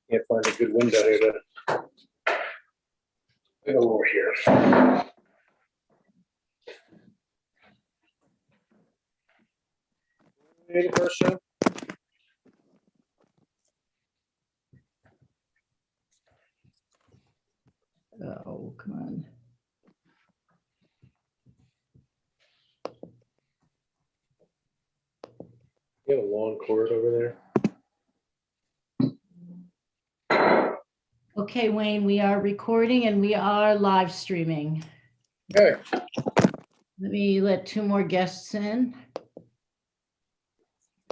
Can't find a good window here to go over here. Ready for a show? Oh, come on. You have a long cord over there. Okay, Wayne, we are recording and we are live streaming. Okay. Let me let two more guests in.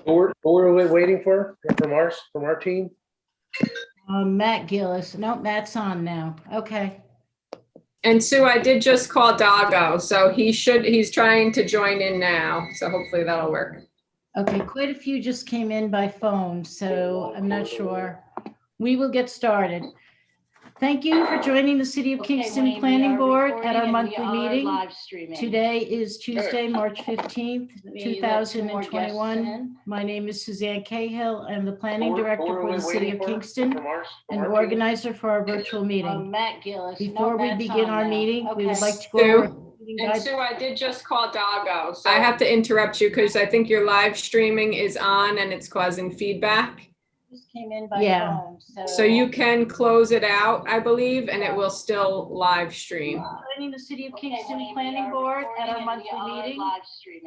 Who are we waiting for from our team? Matt Gillis. Nope, Matt's on now. Okay. And Sue, I did just call Doggo, so he's trying to join in now. So hopefully that'll work. Okay, quite a few just came in by phone, so I'm not sure. We will get started. Thank you for joining the City of Kingston Wayne, Planning we are Board at recording our and monthly we are meeting. live streaming. Today is Tuesday, March 15th, Let me let two more guests 2021. in. My name is Suzanne Cahill. I'm the Planning Director for the City of Kingston and organizer for our virtual meeting. Matt Gillis. Before we Matt's begin on our now. meeting, we would Okay. like to go over. And Sue, I did just call Doggo. So I have to interrupt you because I think your live streaming is on and it's causing feedback. Just came in by Yeah. phone. So you can close it out, I believe, and it will still live stream. Joining the City of Kingston Planning Board at our monthly meeting.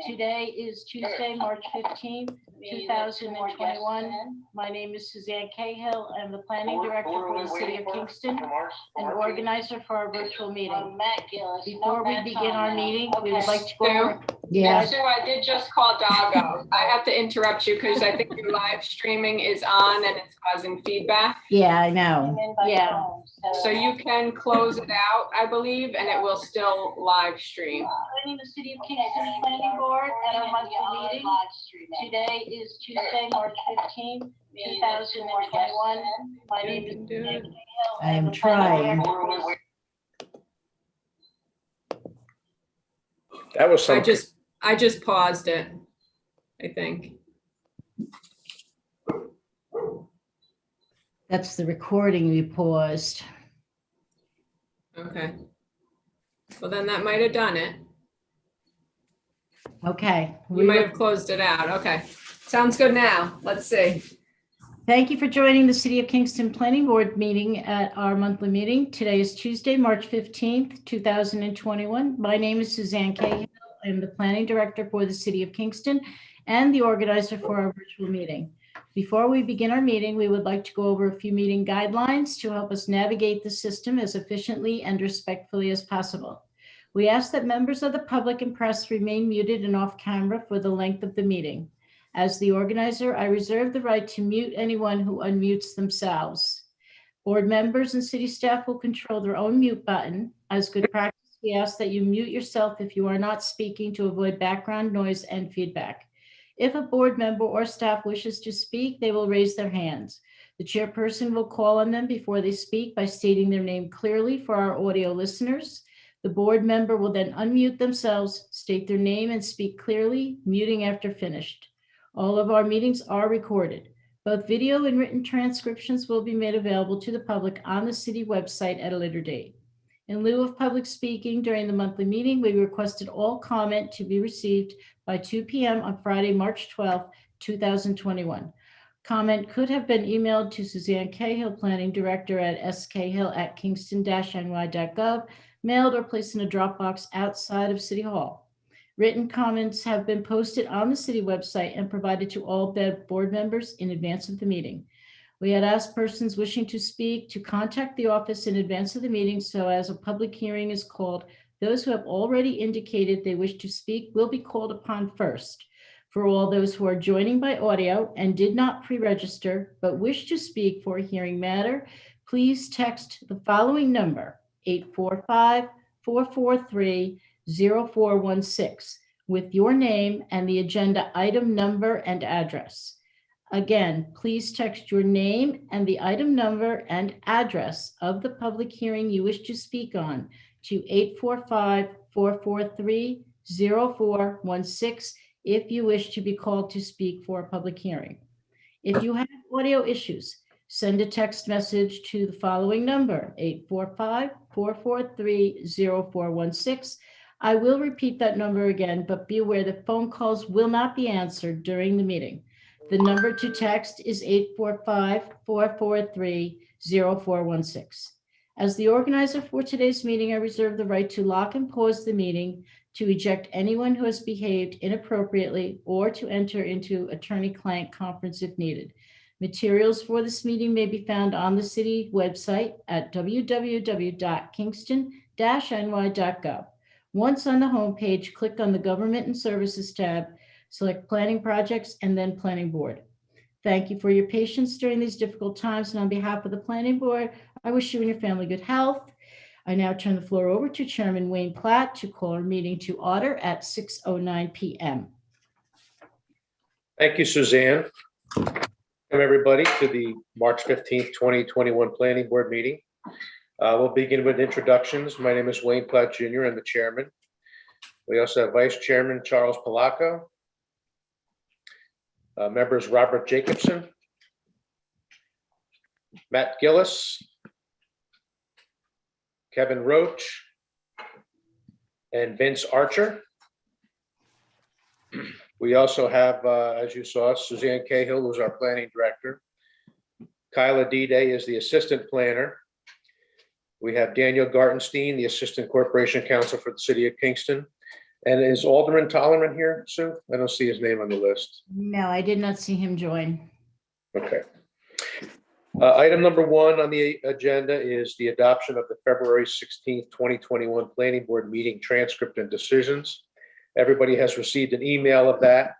Today is Tuesday, March 15th, 2021. My name is Suzanne Cahill. I'm the Planning Director for the City of Kingston and organizer for our virtual meeting. Matt Gillis. Before we begin our meeting, we would like to go Sue? over. And Sue, I did just call Doggo. I have to interrupt you because I think your live streaming is on and it's causing feedback. Yeah, I know. Yeah. So you can close it out, I believe, and it will still live stream. Joining the City of Kingston Planning Board at our monthly meeting. Today is Tuesday, March 15th, 2021. My name is Do Suzanne it. Cahill. I am trying. That was some. I just paused it, I think. That's the recording we paused. Okay. Well, then that might have done it. Okay. You might have closed it out. Okay. Sounds good now. Let's see. Thank you for joining the City of Kingston Planning Board meeting at our monthly meeting. Today is Tuesday, March 15th, 2021. My name is Suzanne Cahill. I'm the Planning Director for the City of Kingston and the organizer for our virtual meeting. Before we begin our meeting, we would like to go over a few meeting guidelines to help us navigate the system as efficiently and respectfully as possible. We ask that members of the public and press remain muted and off camera for the length of the meeting. As the organizer, I reserve the right to mute anyone who unmutes themselves. Board members and city staff will control their own mute button. As good practice, we ask that you mute yourself if you are not speaking to avoid background noise and feedback. If a board member or staff wishes to speak, they will raise their hands. The chairperson will call on them before they speak by stating their name clearly for our audio listeners. The board member will then unmute themselves, state their name and speak clearly, muting after finished. All of our meetings are recorded. Both video and written transcriptions will be made available to the public on the city website at a later date. In lieu of public speaking during the monthly meeting, we requested all comment to be received by 2 p.m. on Friday, March 12th, 2021. Comment could have been emailed to Suzanne Cahill, Planning Director at skahill@kingston-ny.gov, mailed or placed in a Dropbox outside of City Hall. Written comments have been posted on the city website and provided to all board members in advance of the meeting. We had asked persons wishing to speak to contact the office in advance of the meeting, so as a public hearing is called, those who have already indicated they wish to speak will be called upon first. For all those who are joining by audio and did not pre-register but wish to speak for a hearing matter, please text the following number, 845-443-0416, with your name and the agenda item number and address. Again, please text your name and the item number and address of the public hearing you wish to speak on to 845-443-0416 if you wish to be called to speak for a public hearing. If you have audio issues, send a text message to the following number, 845-443-0416. I will repeat that number again, but be aware that phone calls will not be answered during the meeting. The number to text is 845-443-0416. As the organizer for today's meeting, I reserve the right to lock and pause the meeting, to eject anyone who has behaved inappropriately, or to enter into attorney-client conference if needed. Materials for this meeting may be found on the city website at www.kingston-ny.gov. Once on the homepage, click on the Government and Services tab, select Planning Projects, and then Planning Board. Thank you for your patience during these difficult times, and on behalf of the Planning Board, I wish you and your family good health. I now turn the floor over to Chairman Wayne Platt to call our meeting to order at 6:09 p.m. Thank you, Suzanne. Welcome, everybody, to the March 15th, 2021 Planning Board meeting. We'll begin with introductions. My name is Wayne Platt Jr. I'm the chairman. We also have Vice Chairman Charles Palaco, members Robert Jacobson, Matt Gillis, Kevin Roach, and Vince Archer. We also have, as you saw, Suzanne Cahill, who's our planning director. Kyla Dede is the assistant planner. We have Daniel Gartenstein, the assistant corporation counsel for the city of Kingston. And is Alderman Tollerman here, Sue? I don't see his name on the list. No, I did not see him join. Okay. Item number 1 on the agenda is the adoption of the February 16th, 2021 Planning Board meeting transcript and decisions. Everybody has received an email of that.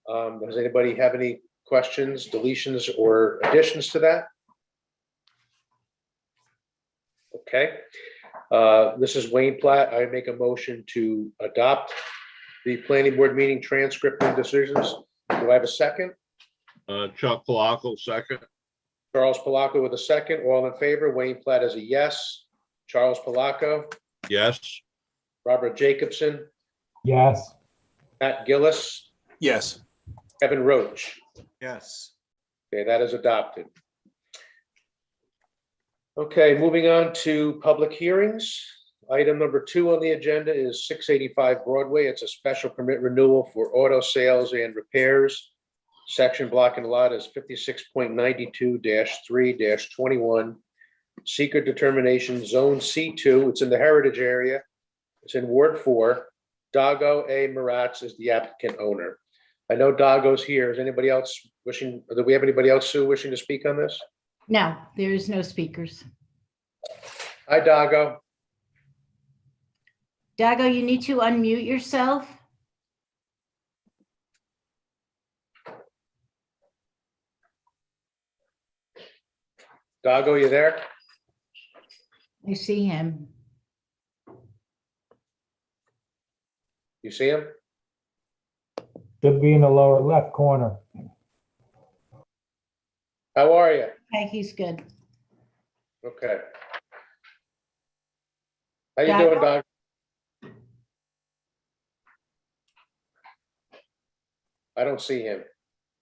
Does anybody have any questions, deletions, or additions to that? Okay. This is Wayne Platt. I make a motion to adopt the Planning Board meeting transcript and decisions. Do I have a second? Chuck Palahko, second. Charles Palaco with a second. All in favor? Wayne Platt is a yes. Charles Palaco, Yes. Robert Jacobson, Yes. Matt Gillis, Yes. Kevin Roach. Yes. Okay, that is adopted. Okay, moving on to public hearings. Item number 2 on the agenda is 685 Broadway. It's a special permit renewal for auto sales and repairs. Section block and lot is 56.92-3-21. Secret determination zone C2. It's in the heritage area. It's in Ward 4. Dago A. Maratz is the applicant owner. I know Dago's here. Is anybody else wishing, do we have anybody else, Sue, wishing to speak on this? No, there is no speakers. Hi, Dago. Dago, you need to unmute yourself. Dago, you there? I see him. You see him? Should be in the lower left corner. How are you? Okay, he's good. Okay. How you Dago? doing, Dago? I don't see him.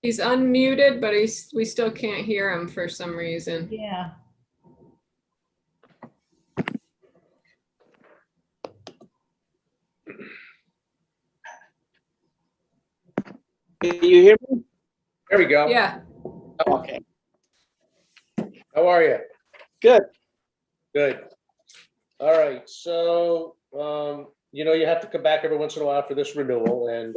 He's unmuted, but we still can't hear him for some reason. Yeah. Can you hear me? There we go. Yeah, Okay, How are you? good. Good. All right, so, you have to come back every once in a while for this renewal, and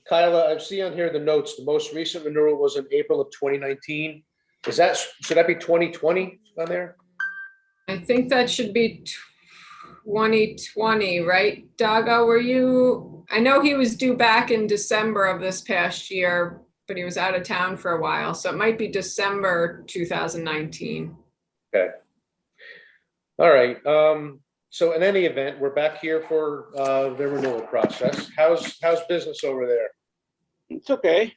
Kyla, I see on here the notes, the most recent renewal was in April of 2019. Should that be 2020 on there? I think that should be 2020, right? Dago, were you, I know he was due back in December of this past year, but he was out of town for a while, so it might be December 2019. Okay. All right, so in any event, we're back here for the renewal process. How's business over there? It's okay.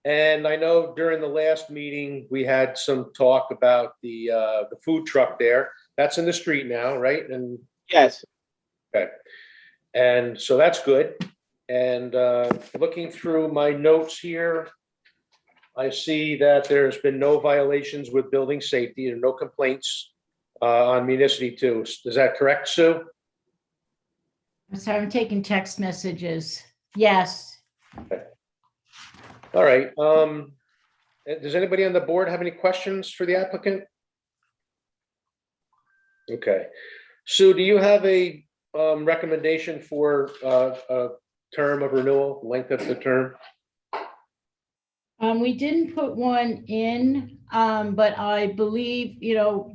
And I know during the last meeting, we had some talk about the food truck there. That's in the street now, right? And Yes. okay, and so that's good. And looking through my notes here, I see that there's been no violations with building safety and no complaints on Municipal 2. Is that correct, Sue? I'm sorry, I'm taking text messages. Yes. All right. Does anybody on the board have any questions for the applicant? Okay. Sue, do you have a recommendation for a term of renewal, length of the term? We didn't put one in, but I believe,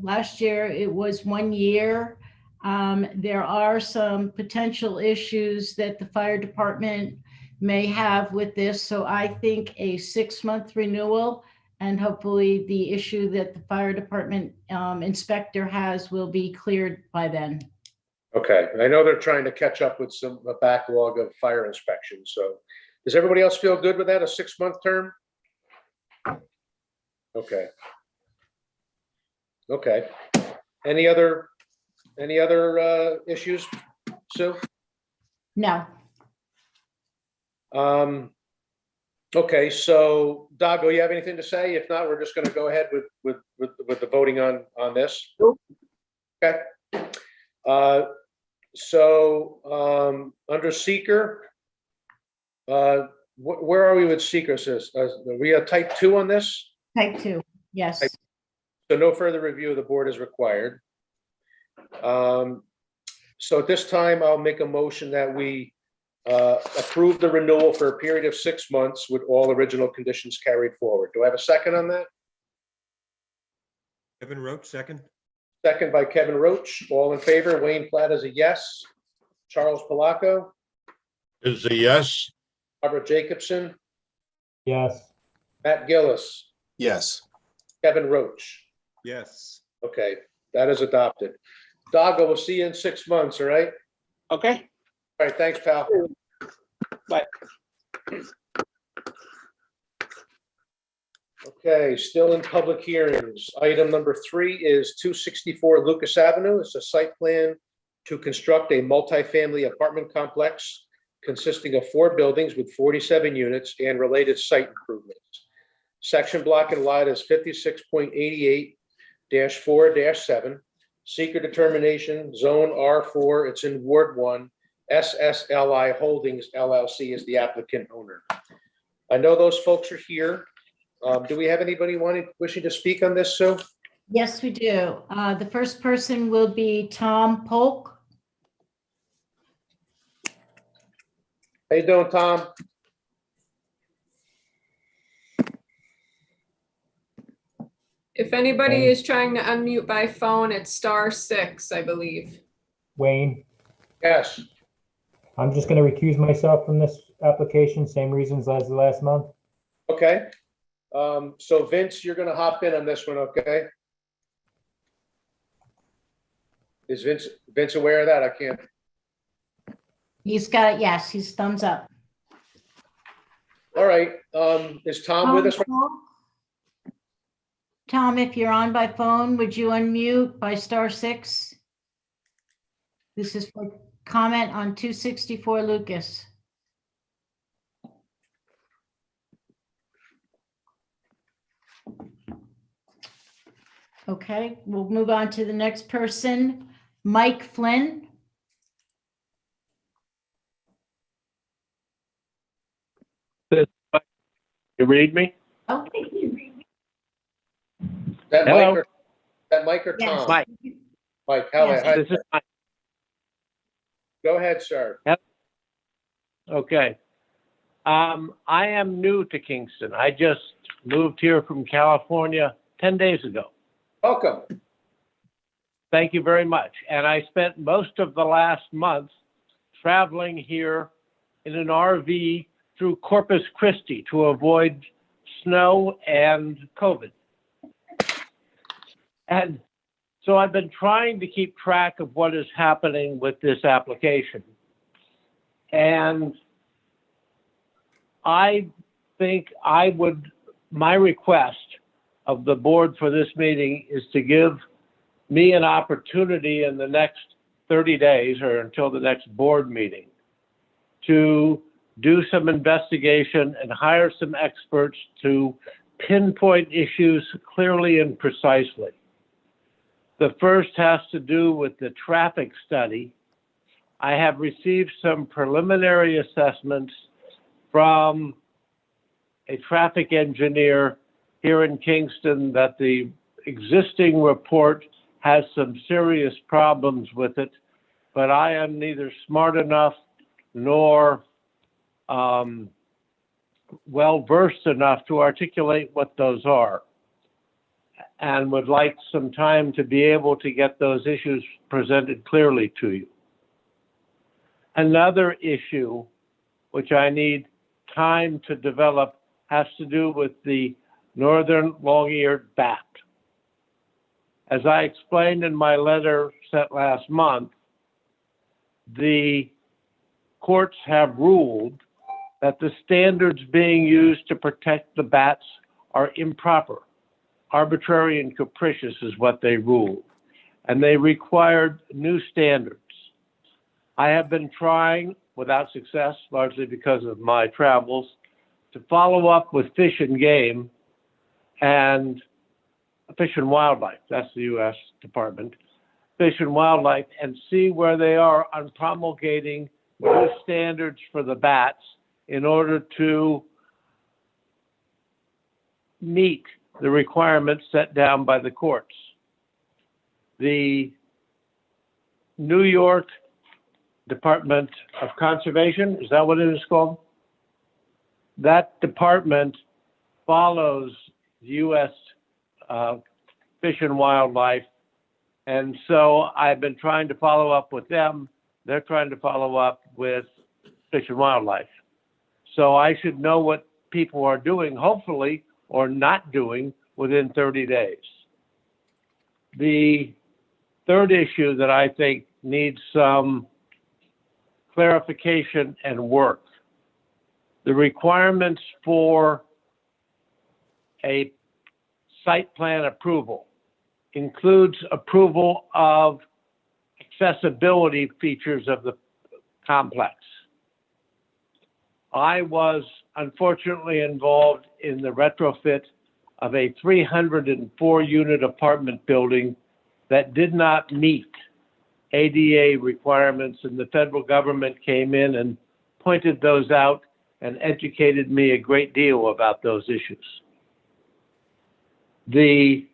last year it was 1 year. There are some potential issues that the fire department may have with this. So I think a 6-month renewal, and hopefully the issue that the fire department inspector has will be cleared by then. Okay, I know they're trying to catch up with a backlog of fire inspections. So does everybody else feel good with that, a 6-month term? Okay. Okay. Any other issues, Sue? No. Okay, so Dago, you have anything to say? If not, we're just going to go ahead with the voting on this. Nope. Okay. Under seeker, where are we with seeker? Are we at type 2 on this? Type 2, yes. So no further review of the board is required. So at this time, I'll make a motion that we approve the renewal for a period of 6 months with all original conditions carried forward. Do I have a second on that? Kevin Roach, second. Second by Kevin Roach. All in favor? Wayne Platt is a yes. Charles Palaco, Is a yes. Robert Jacobson, Yes. Matt Gillis, Yes. Kevin Roach. Yes. Okay, that is adopted. Dago, we'll see you in 6 months, all right? Okay. All right, thanks, pal. Bye. Okay, still in public hearings. Item number 3 is 264 Lucas Avenue. It's a site plan to construct a multifamily apartment complex consisting of 4 buildings with 47 units and related site improvements. Section block and lot is 56.88-4-7. Seeker determination, zone R4. It's in Ward 1. SSLI Holdings LLC is the applicant owner. I know those folks are here. Do we have anybody wishing to speak on this, Sue? Yes, we do. The first person will be Tom Polk. How you doing, Tom? If anybody is trying to unmute by phone, it's *6, I believe. Wayne, Yes. I'm just going to recuse myself from this application, same reasons as the last month. Okay. So Vince, you're gonna hop in on this one, okay? Is Vince aware of that? I can't. He's got it, yes, he's thumbs up. All right, is Tom with us? Tom, if you're on by phone, would you unmute by *6? This is for comment on 264 Lucas. Okay, we'll move on to the next person, Mike Flynn. You read me? Oh, That Hello? Mike or yes. Tom? Mike. Mike, how? Yes. This is Mike. Go ahead, sir. Okay. I am new to Kingston. I just moved here from California 10 days ago. Welcome. Thank you very much. And I spent most of the last month traveling here in an RV through Corpus Christi to avoid snow and COVID. And so I've been trying to keep track of what is happening with this application. And I think my request of the board for this meeting is to give me an opportunity in the next 30 days or until the next board meeting to do some investigation and hire some experts to pinpoint issues clearly and precisely. The first has to do with the traffic study. I have received some preliminary assessments from a traffic engineer here in Kingston that the existing report has some serious problems with it, but I am neither smart enough nor well-versed enough to articulate what those are, and would like some time to be able to get those issues presented clearly to you. Another issue which I need time to develop has to do with the northern long-eared bat. As I explained in my letter sent last month, the courts have ruled that the standards being used to protect the bats are improper. Arbitrary and capricious is what they ruled, and they required new standards. I have been trying, without success, largely because of my travels, to follow up with Fish and Game and Fish and Wildlife, that's the U.S. Department, Fish and Wildlife, and see where they are on promulgating new standards for the bats in order to meet the requirements set down by the courts. The New York Department of Conservation, is that what it is called? That department follows the U.S. Fish and Wildlife, and so I've been trying to follow up with them. They're trying to follow up with Fish and Wildlife. So I should know what people are doing, hopefully, or not doing within 30 days. The third issue that I think needs some clarification and work. The requirements for a site plan approval includes approval of accessibility features of the complex. I was unfortunately involved in the retrofit of a 304-unit apartment building that did not meet ADA requirements, and the federal government came in and pointed those out and educated me a great deal about those issues. The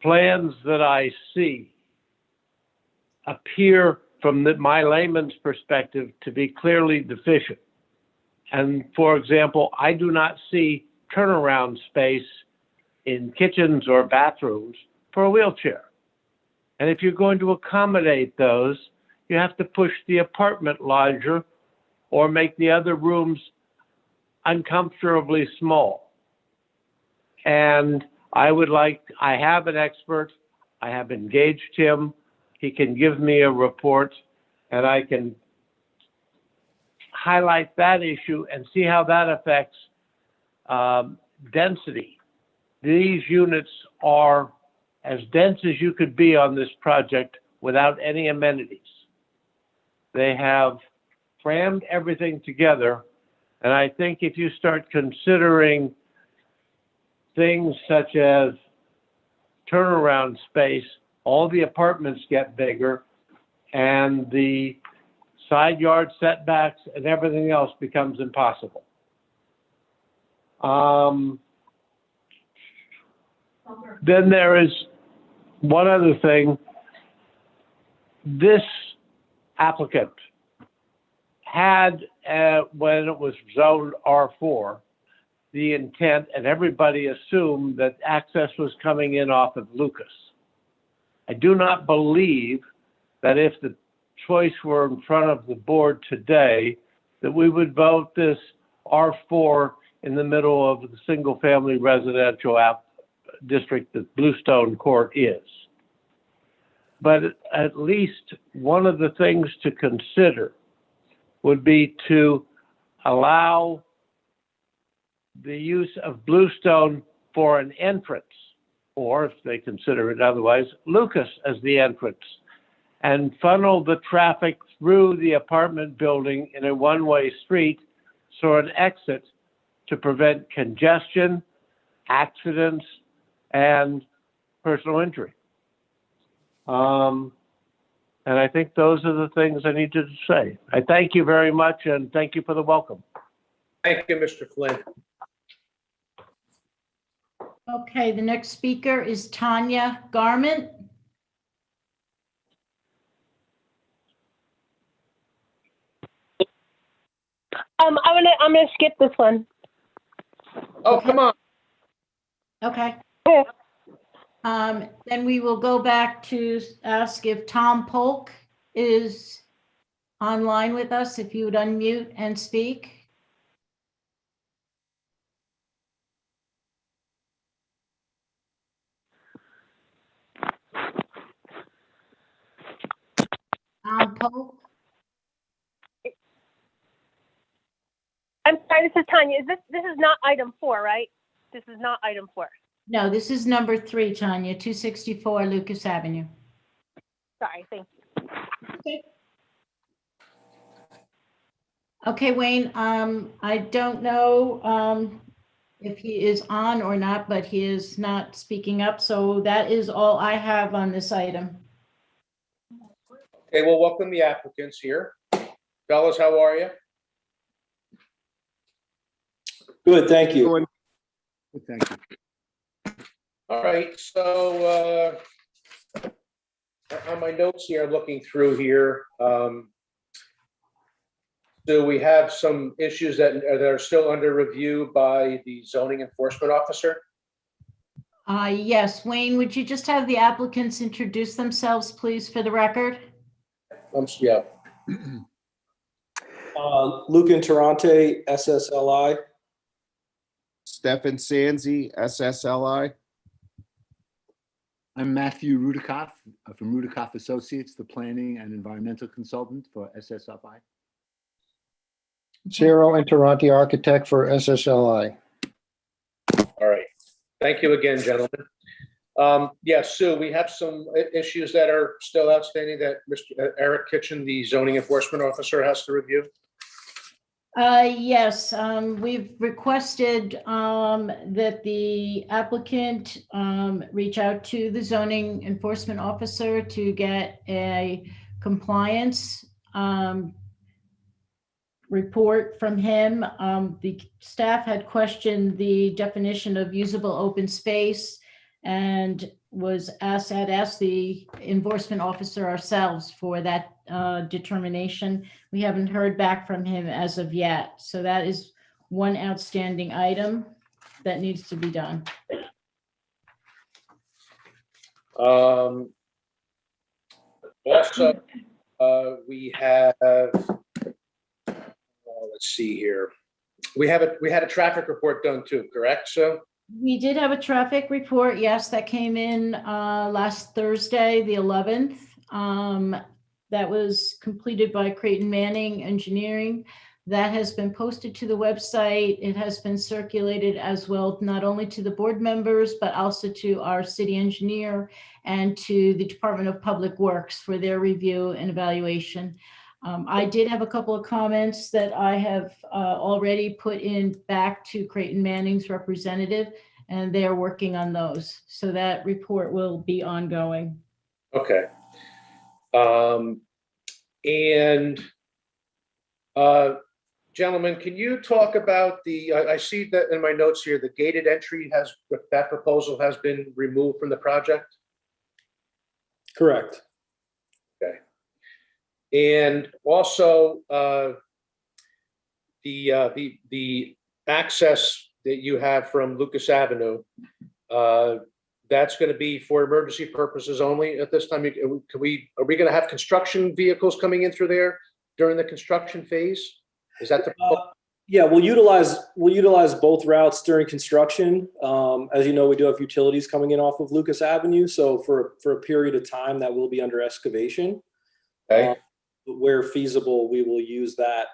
plans that I see appear from my layman's perspective to be clearly deficient. And for example, I do not see turnaround space in kitchens or bathrooms for a wheelchair. And if you're going to accommodate those, you have to push the apartment larger or make the other rooms uncomfortably small. And I have an expert, I have engaged him, he can give me a report, and I can highlight that issue and see how that affects density. These units are as dense as you could be on this project without any amenities. They have crammed everything together, and I think if you start considering things such as turnaround space, all the apartments get bigger, and the side yard setbacks and everything else becomes impossible. Then there is one other thing. This applicant had, when it was zoned R4, the intent, and everybody assumed that access was coming in off of Lucas. I do not believe that if the choice were in front of the board today, that we would vote this R4 in the middle of the single-family residential district that Bluestone Court is. But at least one of the things to consider would be to allow the use of Bluestone for an entrance, or if they consider it otherwise, Lucas as the entrance, and funnel the traffic through the apartment building in a one-way street, so an exit to prevent congestion, accidents, and personal injury. And I think those are the things I needed to say. I thank you very much, and thank you for the welcome. Thank you, Mr. Flynn. Okay, the next speaker is Tanya Garment. I'm gonna skip this one. Oh, come on. Okay. Yeah. Then we will go back to ask if Tom Polk is online with us, if you would unmute and speak. Tom Polk? I'm sorry, this is Tanya. This is not item 4, right? This is not item 4. No, this is number 3, Tanya, 264 Lucas Avenue. Sorry, thank you. Okay, Wayne, I don't know if he is on or not, but he is not speaking up. So that is all I have on this item. Okay, well, welcome the applicants here. Fellas, how are you? Good, thank you. Thank you. All right, so on my notes here, looking through here, do we have some issues that are still under review by the zoning enforcement officer? Yes, Wayne, would you just have the applicants introduce themselves, please, for the record? Yeah. Lucan Tarante, SSLI. Stefan Sanzi, SSLI. I'm Matthew Rudikoff from Rudikoff Associates, the planning and environmental consultant for SSFI. Ciro Interranti, architect for SSLI. All right. Thank you again, gentlemen. Yes, Sue, we have some issues that are still outstanding that Mr. Eric Kitchen, the zoning enforcement officer, has to review. Yes, we've requested that the applicant reach out to the zoning enforcement officer to get a compliance report from him. The staff had questioned the definition of usable open space and had asked the enforcement officer ourselves for that determination. We haven't heard back from him as of yet. So that is one outstanding item that needs to be done. Also, we have, let's see here. We had a traffic report done too, correct? So we did have a traffic report. Yes, that came in last Thursday, the 11th. That was completed by Creighton Manning Engineering. That has been posted to the website. It has been circulated as well, not only to the board members, but also to our city engineer and to the Department of Public Works for their review and evaluation. I did have a couple of comments that I have already put in back to Creighton Manning's representative, and they're working on those. So that report will be ongoing. okay. Gentlemen, can you talk about I see that in my notes here, the gated entry that proposal has been removed from the project? Correct. Okay. And also the access that you have from Lucas Avenue, that's going to be for emergency purposes only at this time. Are we going to have construction vehicles coming in through there during the construction phase? Is that the? Yeah, we'll utilize both routes during construction. As you know, we do have utilities coming in off of Lucas Avenue. So for a period of time that will be under excavation. Okay. Where feasible, we will use that,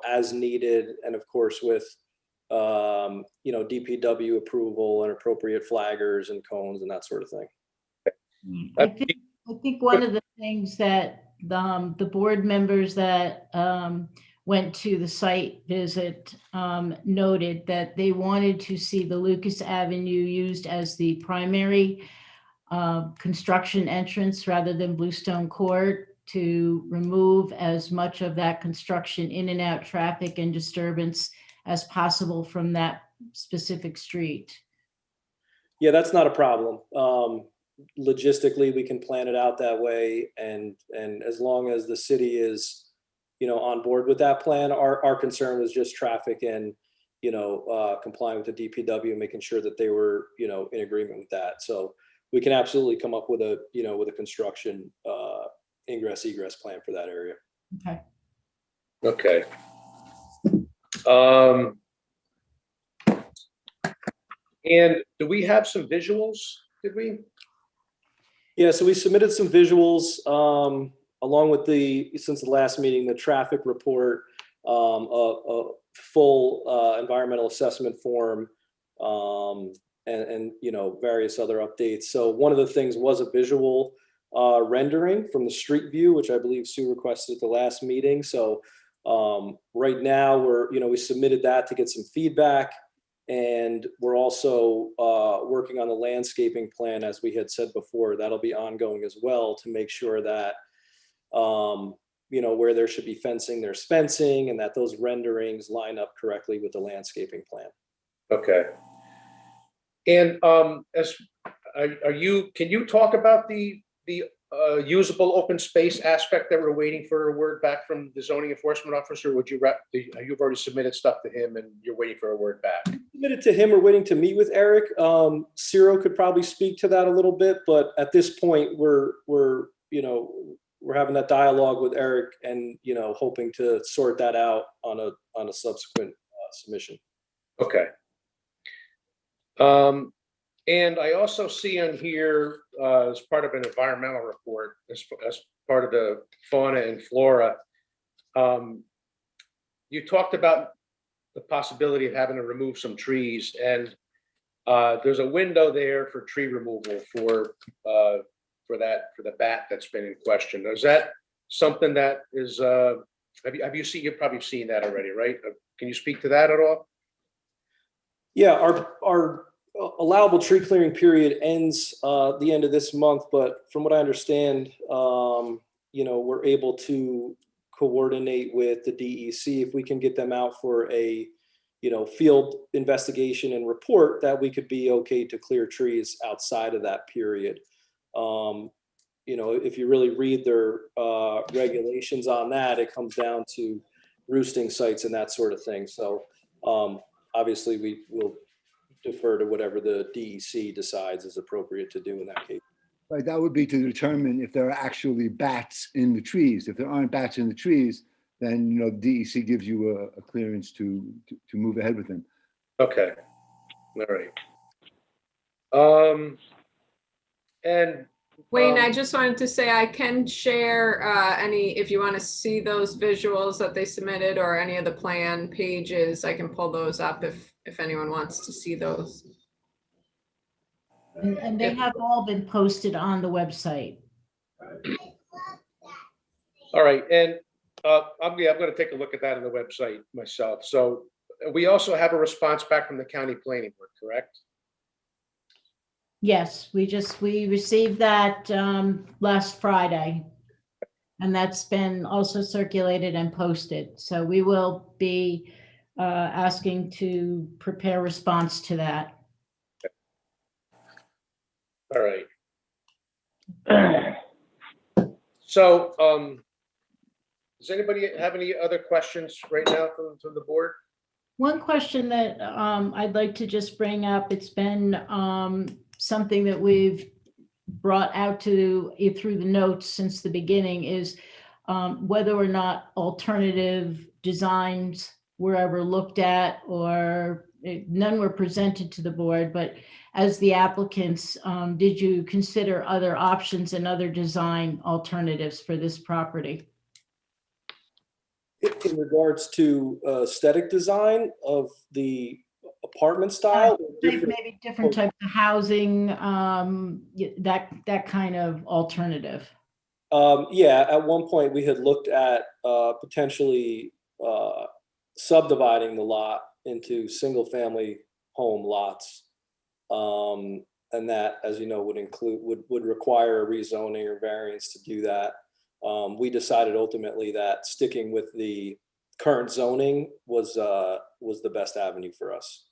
as needed. And of course, with, DPW approval and appropriate flaggers and cones and that sort of thing. I think one of the things that the board members that went to the site visit noted that they wanted to see the Lucas Avenue used as the primary construction entrance rather than Bluestone Court, to remove as much of that construction in and out traffic and disturbance as possible from that specific street. Yeah, that's not a problem. Logistically, we can plan it out that way, and as long as the city is, on board with that plan, our concern was just traffic and, complying with the DPW, making sure that they were, in agreement with that. So we can absolutely come up with a, with a construction ingress egress plan for that area. Okay. Okay. And do we have some visuals? Did we? Yeah, so we submitted some visuals along with since the last meeting, the traffic report, a full environmental assessment form, and various other updates. So one of the things was a visual rendering from the street view, which I believe Sue requested at the last meeting. So right now we submitted that to get some feedback, and we're also working on the landscaping plan, as we had said before. That'll be ongoing as well, to make sure that where there should be fencing, there's fencing, and that those renderings line up correctly with the landscaping plan. Okay. And can you talk about the usable open space aspect that we're waiting for a word back from the zoning enforcement officer? You've already submitted stuff to him and you're waiting for a word back? Submitted to him. We're waiting to meet with Eric. Ciro could probably speak to that a little bit, but at this point we're having that dialogue with Eric, and hoping to sort that out on a subsequent submission. Okay. And I also see on here, as part of an environmental report, as part of the fauna and flora, you talked about the possibility of having to remove some trees, and there's a window there for tree removal for the bat that's been in question. Is that something that is, you've probably seen that already, right? Can you speak to that at all? Yeah, our allowable tree clearing period ends the end of this month, but from what I understand, we're able to coordinate with the DEC if we can get them out for a field investigation and report that we could be okay to clear trees outside of that period. If you really read their regulations on that, it comes down to roosting sites and that sort of thing. So obviously we will defer to whatever the DEC decides is appropriate to do in that case. Right, that would be to determine if there are actually bats in the trees. If there aren't bats in the trees, then DEC gives you a clearance to move ahead with them. Okay, all right. And Wayne, I just wanted to say I can share if you want to see those visuals that they submitted or any of the plan pages, I can pull those up if anyone wants to see those. And they have all been posted on the website. All right, and I'm going to take a look at that on the website myself. So we also have a response back from the county planning board, correct? Yes, we received that last Friday, and that's been also circulated and posted. So we will be asking to prepare a response to that. All right. So does anybody have any other questions right now from the board? One question that I'd like to just bring up, it's been something that we've brought out to you through the notes since the beginning, is whether or not alternative designs were ever looked at, or none were presented to the board, but as the applicants, did you consider other options and other design alternatives for this property? In regards to aesthetic design of the apartment style? Maybe different types of housing, that kind of alternative. Yeah, at one point we had looked at potentially subdividing the lot into single-family home lots. And that, as you know, would require a rezoning or variance to do that. We decided ultimately that sticking with the current zoning was the best avenue for us.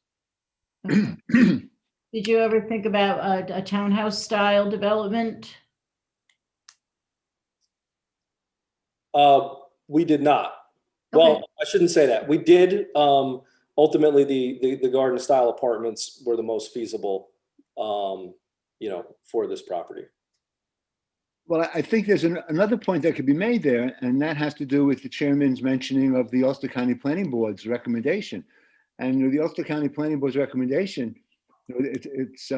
Did you ever think about a townhouse style development? We did not. Well, Okay. I shouldn't say that. We did. Ultimately, the garden style apartments were the most feasible, for this property. Well, I think there's another point that could be made there, and that has to do with the chairman's mentioning of the Ulster County Planning Board's recommendation. And the Ulster County Planning Board's recommendation, it's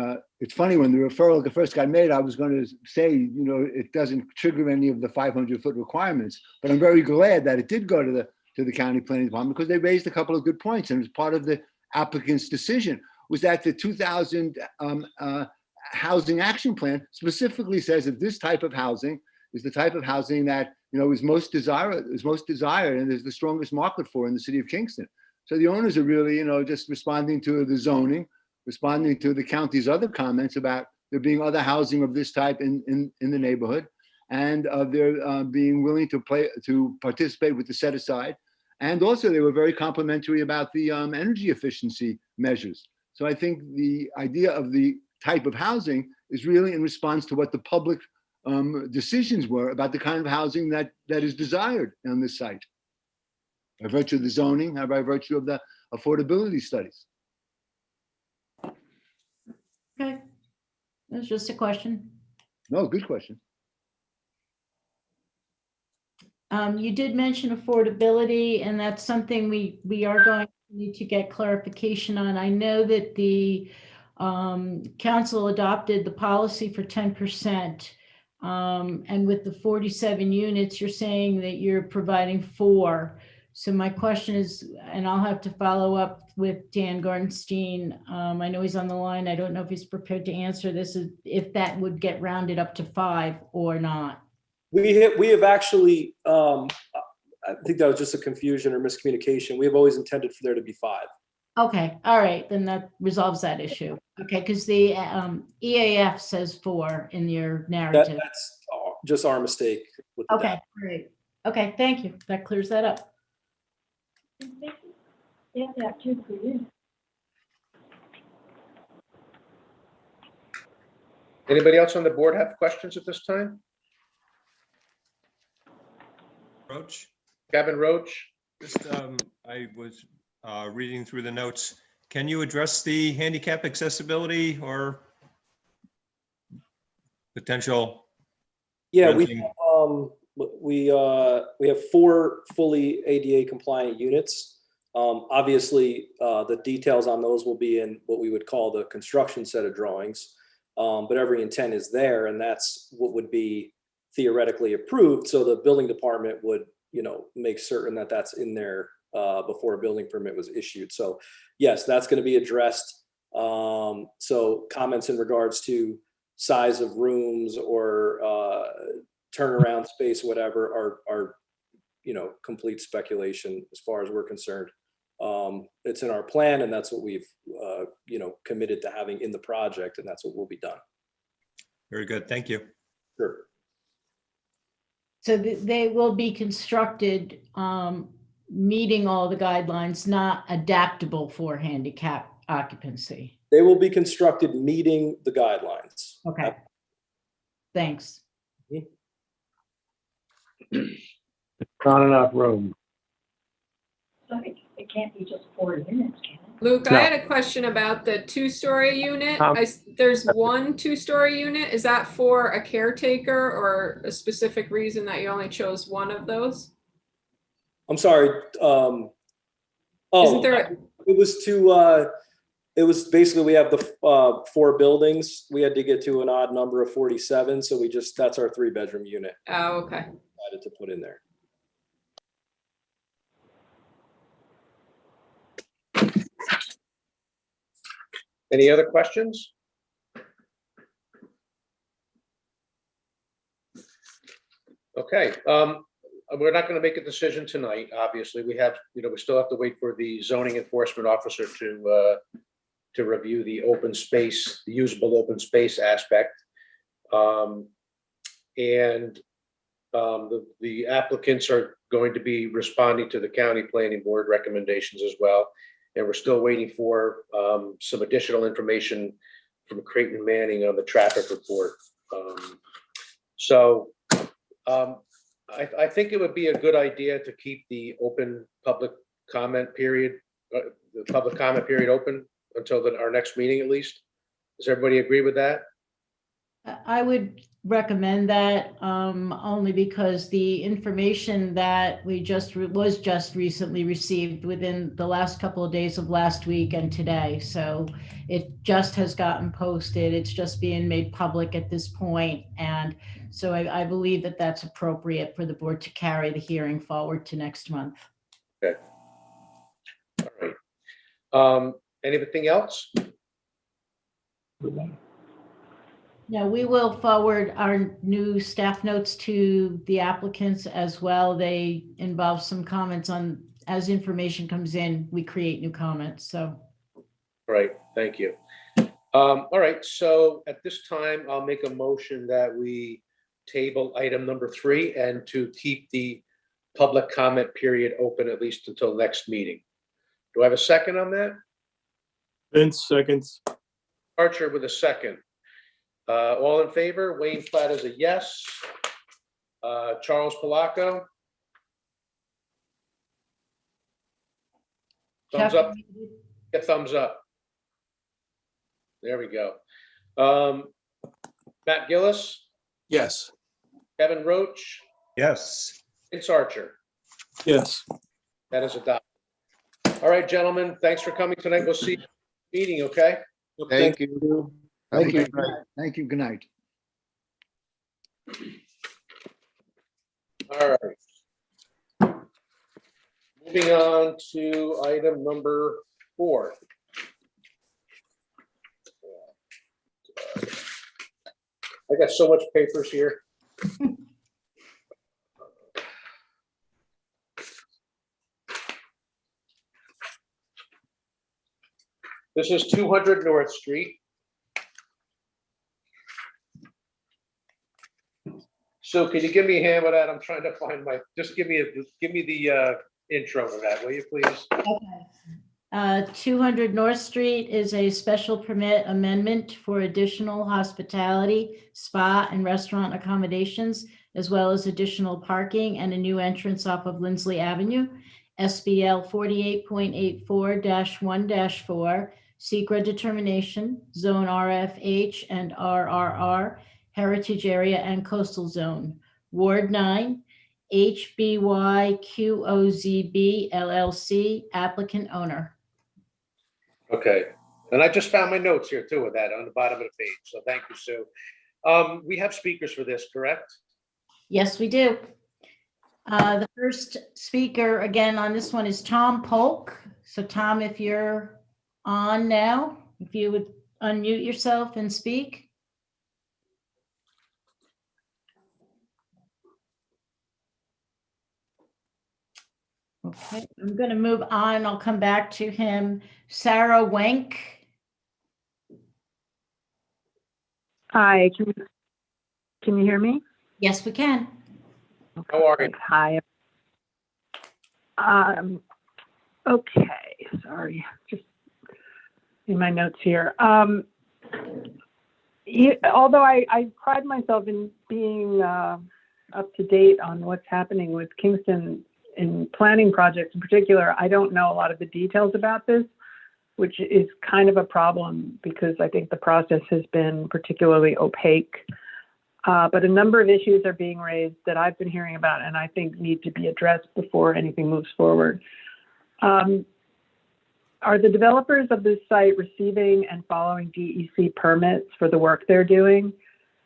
funny, when the referral first got made, I was going to say, it doesn't trigger any of the 500-foot requirements, but I'm very glad that it did go to the county planning department, because they raised a couple of good points, and it was part of the applicant's decision, was that the 2000 housing action plan specifically says that this type of housing is the type of housing that is most desired, and there's the strongest market for in the city of Kingston. So the owners are really just responding to the zoning, responding to the county's other comments about there being other housing of this type in the neighborhood, and they're being willing to participate with the set aside. And also they were very complimentary about the energy efficiency measures. So I think the idea of the type of housing is really in response to what the public decisions were about the kind of housing that is desired on this site, by virtue of the zoning and by virtue of the affordability studies. Okay. That's just a question. No, good question. You did mention affordability, and that's something we are going to need to get clarification on. I know that the council adopted the policy for 10%. And with the 47 units, you're saying that you're providing 4. So my question is, and I'll have to follow up with Dan Gartenstein. I know he's on the line. I don't know if he's prepared to answer this, if that would get rounded up to 5 or not. We have actually, I think that was just a confusion or miscommunication. We have always intended for there to be 5. Okay, all right, then that resolves that issue. Okay, because the EAF says 4 in your narrative. That's just our mistake with the Okay, data. great. Okay, thank you. That clears that up. Anybody else on the board have questions at this time? Roach, Gavin Roach? just, I was reading through the notes. Can you address the handicap accessibility or potential? Yeah, renting? we have 4 fully ADA compliant units. Obviously, the details on those will be in what we would call the construction set of drawings. But every intent is there, and that's what would be theoretically approved. So the building department would, make certain that that's in there before a building permit was issued. So yes, that's going to be addressed. So comments in regards to size of rooms or turnaround space, whatever, are complete speculation as far as we're concerned. It's in our plan, and that's what we've committed to having in the project, and that's what will be done. Very good. Thank you. Sure. So they will be constructed meeting all the guidelines, not adaptable for handicap occupancy. They will be constructed meeting the guidelines. Okay. Thanks. Not enough room. It can't be just 4 units, can it? Luke, No. I had a question about the 2-story unit. Um, There's one 2-story unit. Is that for a caretaker or a specific reason that you only chose one of those? I'm sorry. Isn't there It was to. It was basically, we have the 4 buildings. We had to get to an odd number of 47, so that's our 3-bedroom unit. Oh, okay. Decided to put in there. Any other questions? Okay, we're not going to make a decision tonight, obviously. We have, we still have to wait for the zoning enforcement officer to review the open space, the usable open space aspect. The applicants are going to be responding to the county planning board recommendations as well. And we're still waiting for some additional information from Creighton Manning on the traffic report. I think it would be a good idea to keep the open public comment period, the public comment period open until our next meeting at least. Does everybody agree with that? I would recommend that only because the information that was just recently received within the last couple of days of last week and today. So it just has gotten posted. It's just being made public at this point. And so I believe that that's appropriate for the board to carry the hearing forward to next month. Okay. All right. Anything else? Now, we will forward our new staff notes to the applicants as well. They involve some comments on, as information comes in, we create new comments, so. Right, thank you. All right, so at this time, I'll make a motion that we table item number 3 and to keep the public comment period open at least until next meeting. Do I have a second on that? Vince, seconds. Archer with a second. All in favor? Wayne Platt is a yes. Charles Palaco? Thumbs up. Get thumbs up. There we go. Matt Gillis? Yes. Kevin Roach? Yes. Vince Archer? Yes. That is adopted. All right, gentlemen, thanks for coming tonight. We'll see you at the meeting, okay? Thank you. Thank you. Thank you. Good night. All right. Moving on to item number 4. I got so much papers here. This is 200 North Street. So can you give me a hand with that? I'm trying to find just give me the intro to that, will you please? Okay. 200 North Street is a special permit amendment for additional hospitality, spa, and restaurant accommodations, as well as additional parking and a new entrance off of Lindsley Avenue. SBL 48.84-1-4, secret determination, zone RFH and RRR, heritage area and coastal zone. Ward 9, HBYQOZB LLC, applicant owner. Okay, and I just found my notes here too with that on the bottom of the page, so thank you, Sue. We have speakers for this, correct? Yes, we do. The first speaker again on this one is Tom Polk. So Tom, if you're on now, if you would unmute yourself and speak. Okay, I'm going to move on. I'll come back to him. Sarah Wenk. Hi, can you hear me? Yes, we can. How are you? Hi. Okay, sorry, just in my notes here. Although I pride myself in being up to date on what's happening with Kingston in planning projects in particular, I don't know a lot of the details about this, which is kind of a problem because I think the process has been particularly opaque. But a number of issues are being raised that I've been hearing about and I think need to be addressed before anything moves forward. Are the developers of this site receiving and following DEC permits for the work they're doing?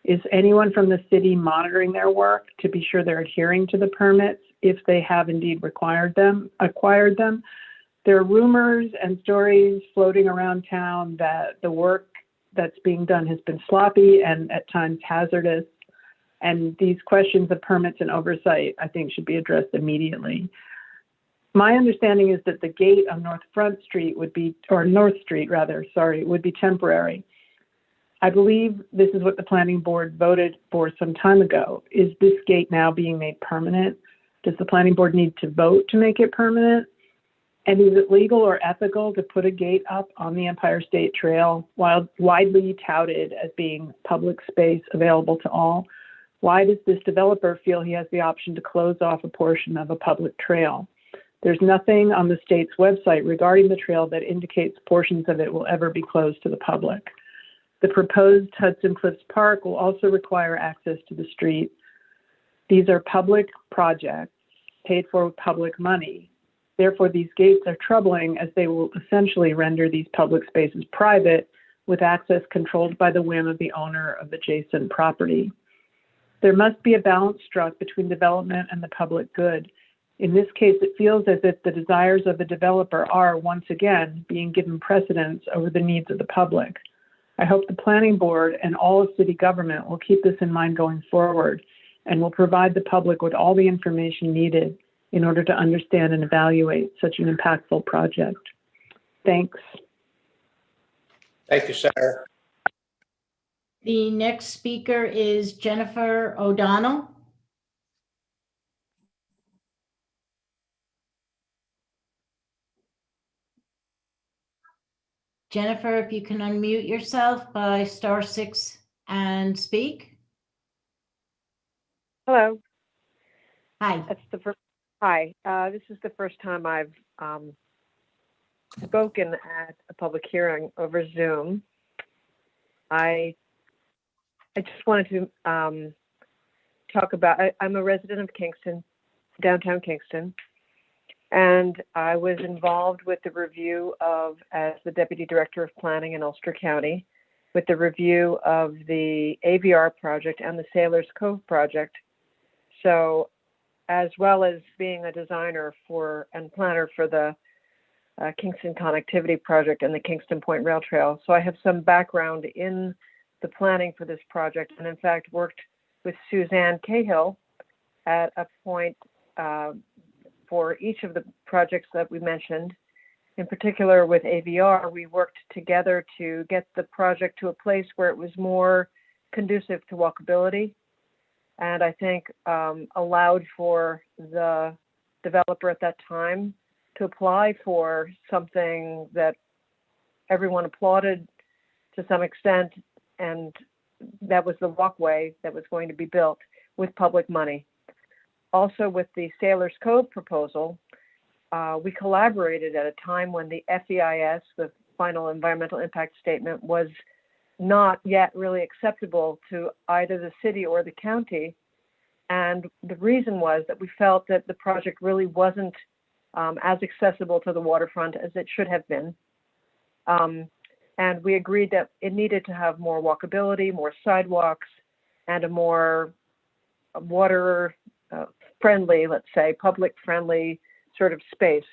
Is anyone from the city monitoring their work to be sure they're adhering to the permits if they have indeed acquired them? There are rumors and stories floating around town that the work that's being done has been sloppy and at times hazardous. And these questions of permits and oversight, I think, should be addressed immediately. My understanding is that the gate on North Street would be temporary. I believe this is what the planning board voted for some time ago. Is this gate now being made permanent? Does the planning board need to vote to make it permanent? And is it legal or ethical to put a gate up on the Empire State Trail, widely touted as being public space available to all? Why does this developer feel he has the option to close off a portion of a public trail? There's nothing on the state's website regarding the trail that indicates portions of it will ever be closed to the public. The proposed Hudson Cliffs Park will also require access to the street. These are public projects paid for with public money. Therefore, these gates are troubling as they will essentially render these public spaces private with access controlled by the whim of the owner of adjacent property. There must be a balance struck between development and the public good. In this case, it feels as if the desires of the developer are, once again, being given precedence over the needs of the public. I hope the planning board and all of city government will keep this in mind going forward and will provide the public with all the information needed in order to understand and evaluate such an impactful project. Thanks. Thank you, Sarah. The next speaker is Jennifer O'Donnell. Jennifer, if you can unmute yourself by *6 and speak. Hello. Hi. That's the first. Hi. This is the first time I've spoken at a public hearing over Zoom. I just wanted to talk about. I'm a resident of Kingston, downtown Kingston, and I was involved with the review of, as the Deputy Director of Planning in Ulster County, with the review of the AVR project and the Sailors Cove project. So, as well as being a designer for and planner for the Kingston Connectivity Project and the Kingston Point Rail Trail. So I have some background in the planning for this project, and in fact worked with Suzanne Cahill at a point for each of the projects that we mentioned. In particular with AVR, we worked together to get the project to a place where it was more conducive to walkability, and I think allowed for the developer at that time to apply for something that everyone applauded to some extent, and that was the walkway that was going to be built with public money. Also with the Sailors Cove proposal, we collaborated at a time when the FEIS, the Final Environmental Impact Statement, was not yet really acceptable to either the city or the county. And the reason was that we felt that the project really wasn't as accessible to the waterfront as it should have been. And we agreed that it needed to have more walkability, more sidewalks, and a more water friendly, let's say, public friendly sort of space.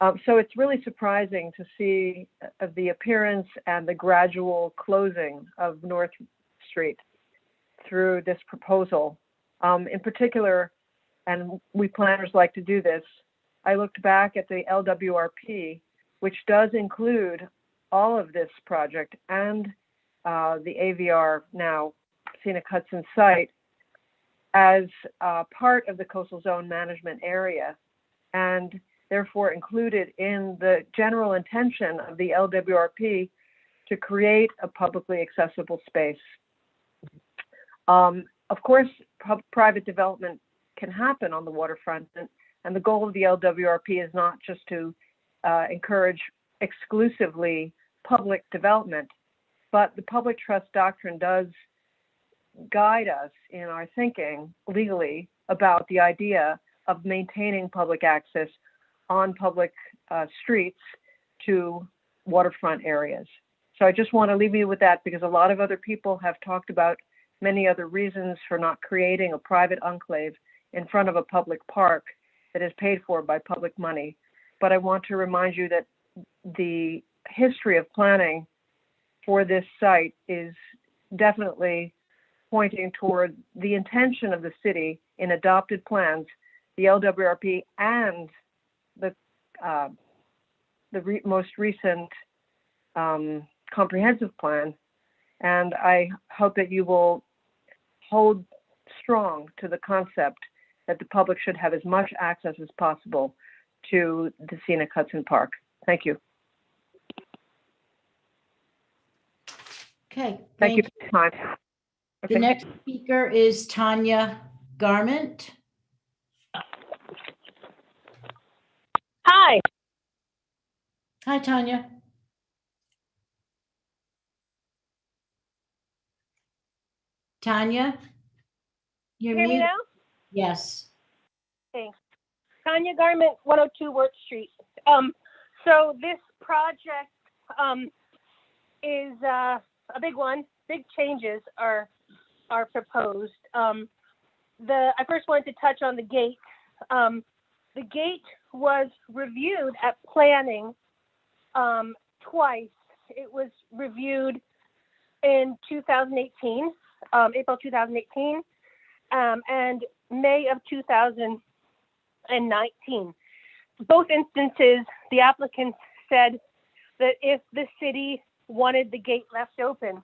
So it's really surprising to see the appearance and the gradual closing of North Street through this proposal. In particular, and we planners like to do this, I looked back at the LWRP, which does include all of this project and the AVR, now Scenic Hudson site, as part of the coastal zone management area, and therefore included in the general intention of the LWRP to create a publicly accessible space. Of course, private development can happen on the waterfront, and the goal of the LWRP is not just to encourage exclusively public development, but the public trust doctrine does guide us in our thinking legally about the idea of maintaining public access on public streets to waterfront areas. So I just want to leave you with that, because a lot of other people have talked about many other reasons for not creating a private enclave in front of a public park that is paid for by public money. But I want to remind you that the history of planning for this site is definitely pointing toward the intention of the city in adopted plans, the LWRP and the most recent comprehensive plan. And I hope that you will hold strong to the concept that the public should have as much access as possible to the scenic Hudson Park. Thank you. Okay. Thank you for your time. The Okay. next speaker is Tanya Garment. Hi. Hi, Tanya. Tanya, you're Hear me muted. now? Yes. Thanks. Tanya Garment, 102 Wirt Street. So this project is a big one. Big changes are proposed. I first wanted to touch on the gate. The gate was reviewed at planning twice. It was reviewed in 2018, April 2018, and May of 2019. Both instances, the applicants said that if the city wanted the gate left open,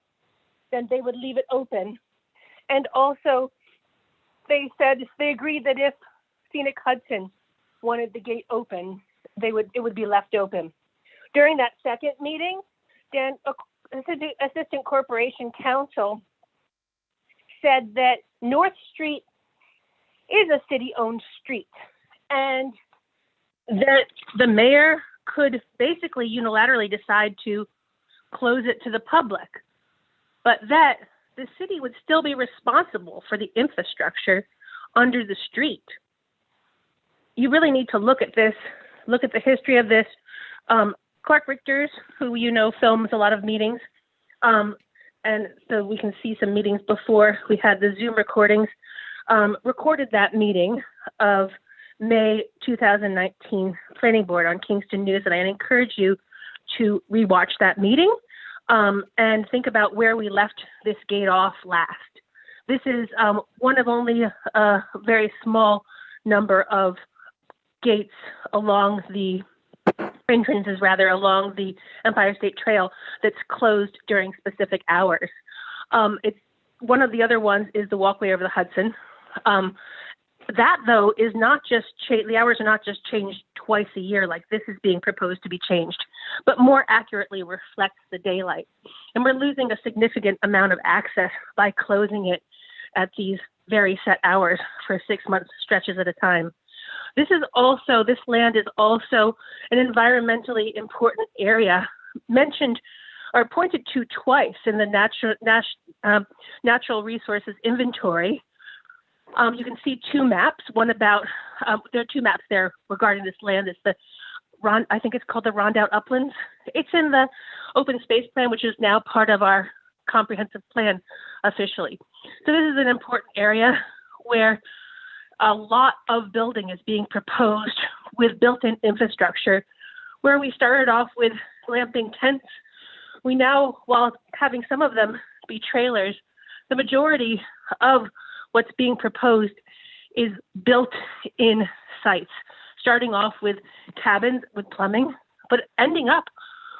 then they would leave it open. And also, they said they agreed that if Scenic Hudson wanted the gate open, it would be left open. During that second meeting, Assistant Corporation Counsel said that North Street is a city-owned street, and that the mayor could basically unilaterally decide to close it to the public, but that the city would still be responsible for the infrastructure under the street. You really need to look at this, look at the history of this. Clark Richters, who you know films a lot of meetings, and so we can see some meetings before we had the Zoom recordings, recorded that meeting of May 2019 Planning Board on Kingston News, and I encourage you to rewatch that meeting and think about where we left this gate off last. This is one of only a very small number of gates along the entrances, rather, along the Empire State Trail that's closed during specific hours. It's one of the other ones is the walkway over the Hudson. That, though, is not just the hours are not just changed twice a year like this is being proposed to be changed, but more accurately reflects the daylight. And we're losing a significant amount of access by closing it at these very set hours for 6-month stretches at a time. This land is also an environmentally important area mentioned or pointed to twice in the natural resources inventory. You can see two maps. One about there are two maps there regarding this land. It's I think it's called the Rondout Uplands. It's in the open space plan, which is now part of our comprehensive plan officially. So this is an important area where a lot of building is being proposed with built-in infrastructure. Where we started off with glamping tents, we now, while having some of them be trailers, the majority of what's being proposed is built-in sites, starting off with cabins with plumbing, but ending up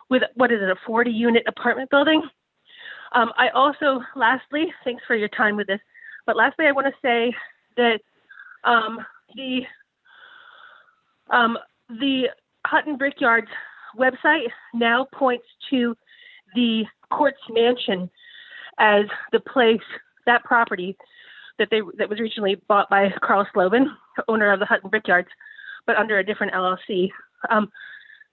with, what is it, a 40-unit apartment building? I also, lastly, thanks for your time with this, but lastly, I want to say that the Hutton Brickyard's website now points to the Quartz Mansion as the place, that property that was originally bought by Carl Slobin, owner of the Hutton Brickyards, but under a different LLC.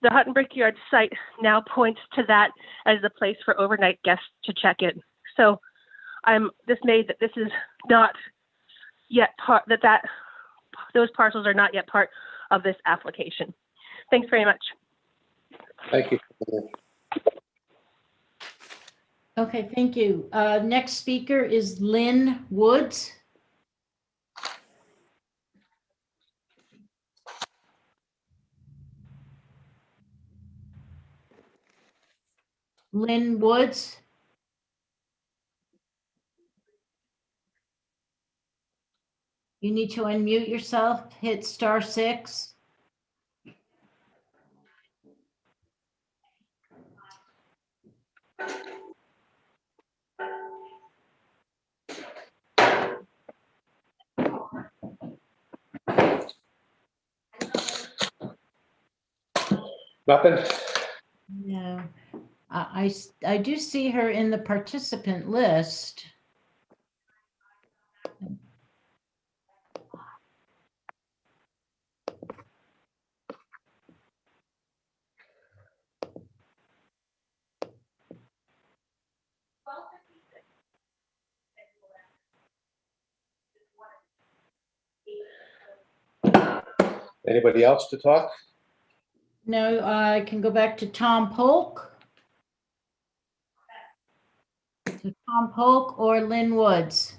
The Hutton Brickyard site now points to that as the place for overnight guests to check in. So I'm dismayed that this is not yet part, those parcels are not yet part of this application. Thanks very much. Thank you. Okay, thank you. Next speaker is Lynn Woods. Lynn Woods. You need to unmute yourself, hit *6. Nothing? No, I do see her in the participant list. Anybody else to talk? No, I can go back to Tom Polk. To Tom Polk or Lynn Woods.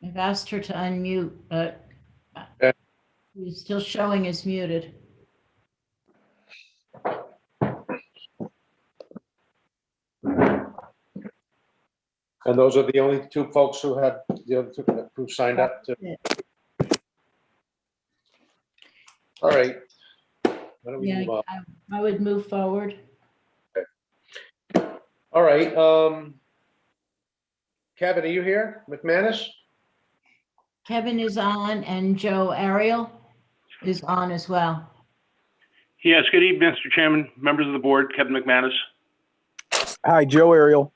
I've asked her to unmute, but Okay. he's still showing as muted. And those are the only two folks who had, the other two who signed up to. All right. Why don't we Yeah, move on? I would move forward. All right. Kevin, are you here? McManus? Kevin is on and Joe Ariel is on as well. Yes, good evening, Mr. Chairman, members of the board, Kevin McManus. Hi, Joe Ariel.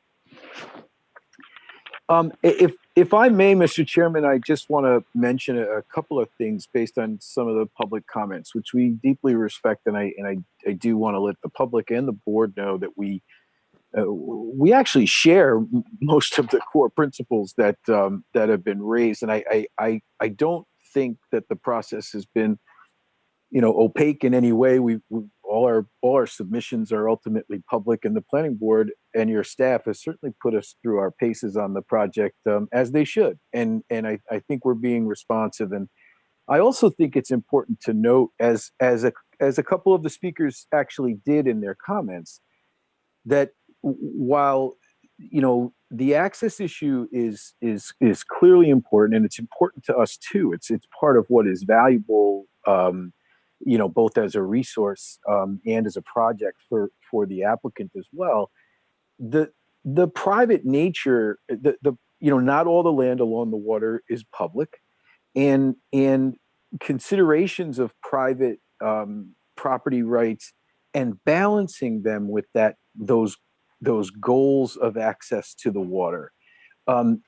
If I may, Mr. Chairman, I just want to mention a couple of things based on some of the public comments, which we deeply respect, and I do want to let the public and the board know that we actually share most of the core principles that that have been raised, and I don't think that the process has been, opaque in any way. All our submissions are ultimately public, and the planning board and your staff has certainly put us through our paces on the project, as they should. And I think we're being responsive. And I also think it's important to note, as a couple of the speakers actually did in their comments, that while the access issue is clearly important, and it's important to us too. It's part of what is valuable, both as a resource and as a project for the applicant as well. The private nature, not all the land along the water is public, and considerations of private property rights and balancing them with those goals of access to the water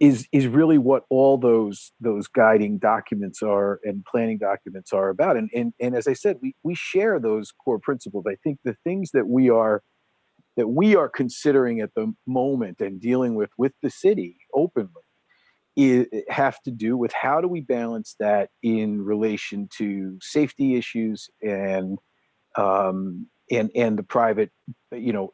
is really what all those guiding documents are and planning documents are about. And as I said, we share those core principles. I think the things that we are considering at the moment and dealing with the city openly have to do with how do we balance that in relation to safety issues and the private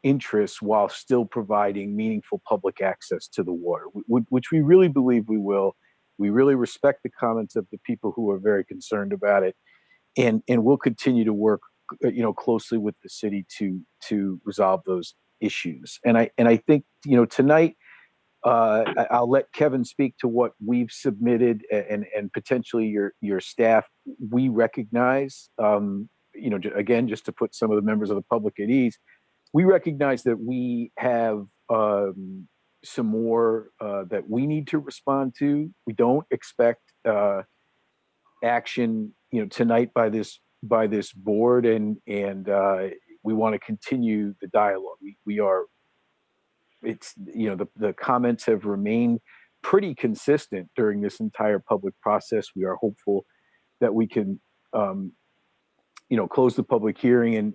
interests, while still providing meaningful public access to the water, which we really believe we will. We really respect the comments of the people who are very concerned about it, and we'll continue to work closely with the city to resolve those issues. And I think tonight I'll let Kevin speak to what we've submitted and potentially your staff. We recognize, again, just to put some of the members of the public at ease, we recognize that we have some more that we need to respond to. We don't expect action, tonight by this board, and we want to continue the dialogue. The comments have remained pretty consistent during this entire public process. We are hopeful that we can close the public hearing,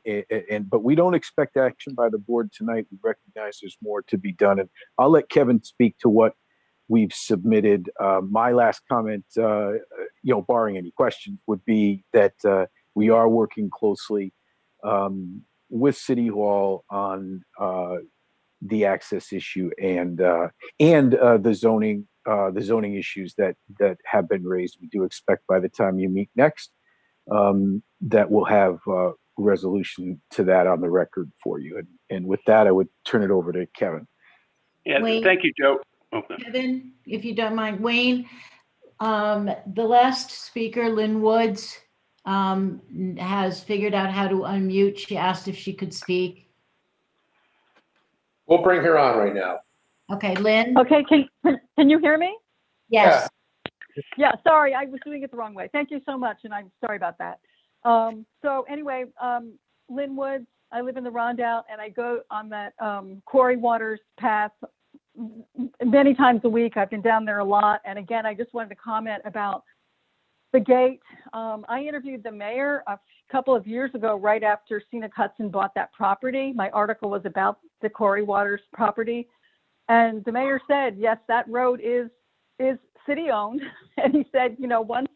but we don't expect action by the board tonight. We recognize there's more to be done, and I'll let Kevin speak to what we've submitted. My last comment, barring any questions, would be that we are working closely with City Hall on the access issue and the zoning issues that have been raised. We do expect by the time you meet next, that we'll have resolution to that on the record for you. And with that, I would turn it over to Kevin. Yeah, Wayne. thank you, Joe. Okay. Kevin, if you don't mind, Wayne, the last speaker, Lynn Woods, has figured out how to unmute. She asked if she could speak. We'll bring her on right now. Okay, Lynn? Okay, can you hear me? Yes. Yeah, sorry, I was doing it the wrong way. Thank you so much, and I'm sorry about that. So anyway, Lynn Woods, I live in the Rondout, and I go on that Quarry Waters path many times a week. I've been down there a lot. And again, I just wanted to comment about the gate. I interviewed the mayor a couple of years ago, right after Scenic Hudson bought that property. My article was about the Quarry Waters property. And the mayor said, yes, that road is city owned. And he said, you know, once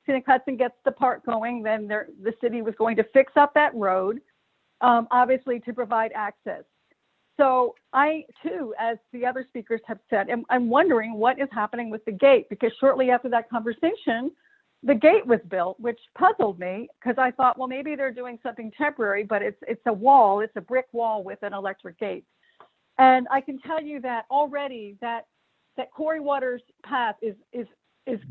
Scenic Hudson gets the park going, then the city was going to fix up that road, obviously to provide access. So I, too, as the other speakers have said, I'm wondering what is happening with the gate, because shortly after that conversation, the gate was built, which puzzled me, because I thought, well, maybe they're doing something temporary, but it's a wall, it's a brick wall with an electric gate. And I can tell you that already that Quarry Waters path is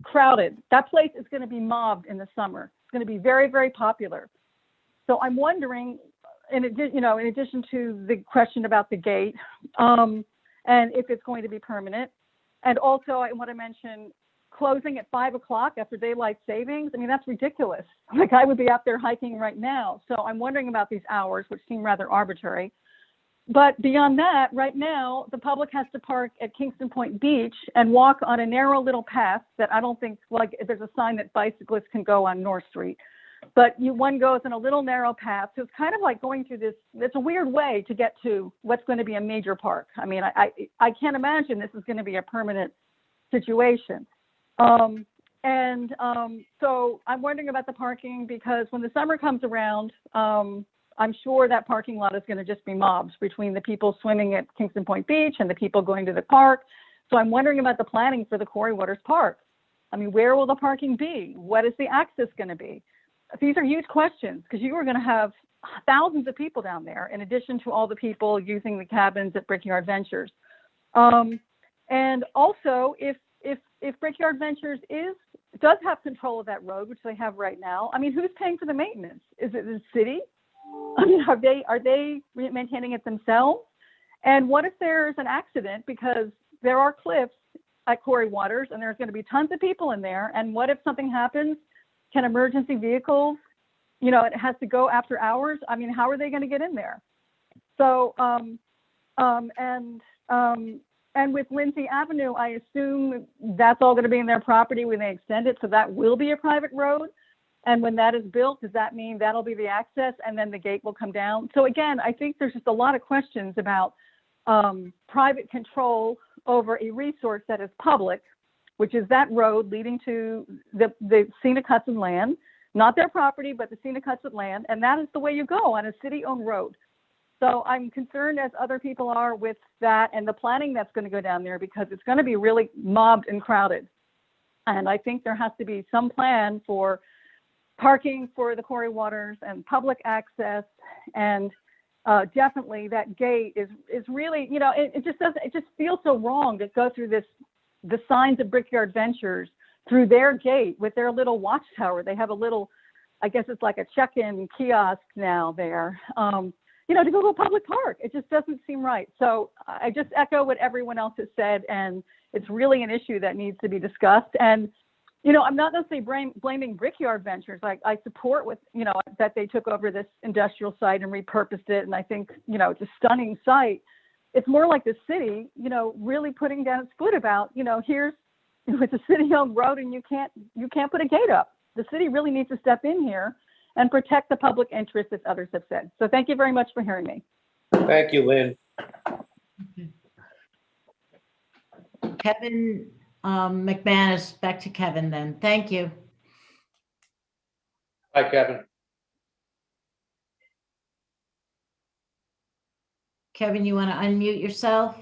crowded. That place is going to be mobbed in the summer. It's going to be very, very popular. So I'm wondering, in addition to the question about the gate, and if it's going to be permanent, and also I want to mention closing at 5 o'clock after daylight savings. I mean, that's ridiculous. Like, I would be out there hiking right now. So I'm wondering about these hours, which seem rather arbitrary. But beyond that, right now, the public has to park at Kingston Point Beach and walk on a narrow little path that I don't think, like, there's a sign that bicyclists can go on North Street. But one goes in a little narrow path. So it's kind of like going through this, it's a weird way to get to what's going to be a major park. I mean, I can't imagine this is going to be a permanent situation. So I'm wondering about the parking, because when the summer comes around, I'm sure that parking lot is going to just be mobbed between the people swimming at Kingston Point Beach and the people going to the park. So I'm wondering about the planning for the Quarry Waters Park. I mean, where will the parking be? What is the access going to be? These are huge questions, because you are going to have thousands of people down there, in addition to all the people using the cabins at Brickyard Ventures. And also, if Brickyard Ventures does have control of that road, which they have right now, I mean, who's paying for the maintenance? Is it the city? I mean, are they maintaining it themselves? And what if there's an accident, because there are cliffs at Quarry Waters and there's going to be tons of people in there? And what if something happens? Can emergency vehicles, it has to go after hours? I mean, how are they going to get in there? So, and with Lindsay Avenue, I assume that's all going to be in their property when they extend it. So that will be a private road. And when that is built, does that mean that'll be the access and then the gate will come down? So again, I think there's just a lot of questions about private control over a resource that is public, which is that road leading to the Scenic Hudson land, not their property, but the Scenic Hudson land. And that is the way you go on a city-owned road. So I'm concerned, as other people are, with that and the planning that's going to go down there, because it's going to be really mobbed and crowded. And I think there has to be some plan for parking for the Quarry Waters and public access. And definitely that gate is really, it just feels so wrong to go through the signs of Brickyard Ventures through their gate with their little watchtower. They have a little, I guess it's like a check-in kiosk now there, to go to a public park. It just doesn't seem right. So I just echo what everyone else has said, and it's really an issue that needs to be discussed. And, I'm not necessarily blaming Brickyard Ventures. I support that they took over this industrial site and repurposed it. And I think, it's a stunning site. It's more like the city, really putting down its foot about, it's a city-owned road and you can't put a gate up. The city really needs to step in here and protect the public interest, as others have said. So thank you very much for hearing me. Thank you, Lynn. Kevin McManus, back to Kevin then. Thank you. Hi, Kevin. Kevin, you want to unmute yourself?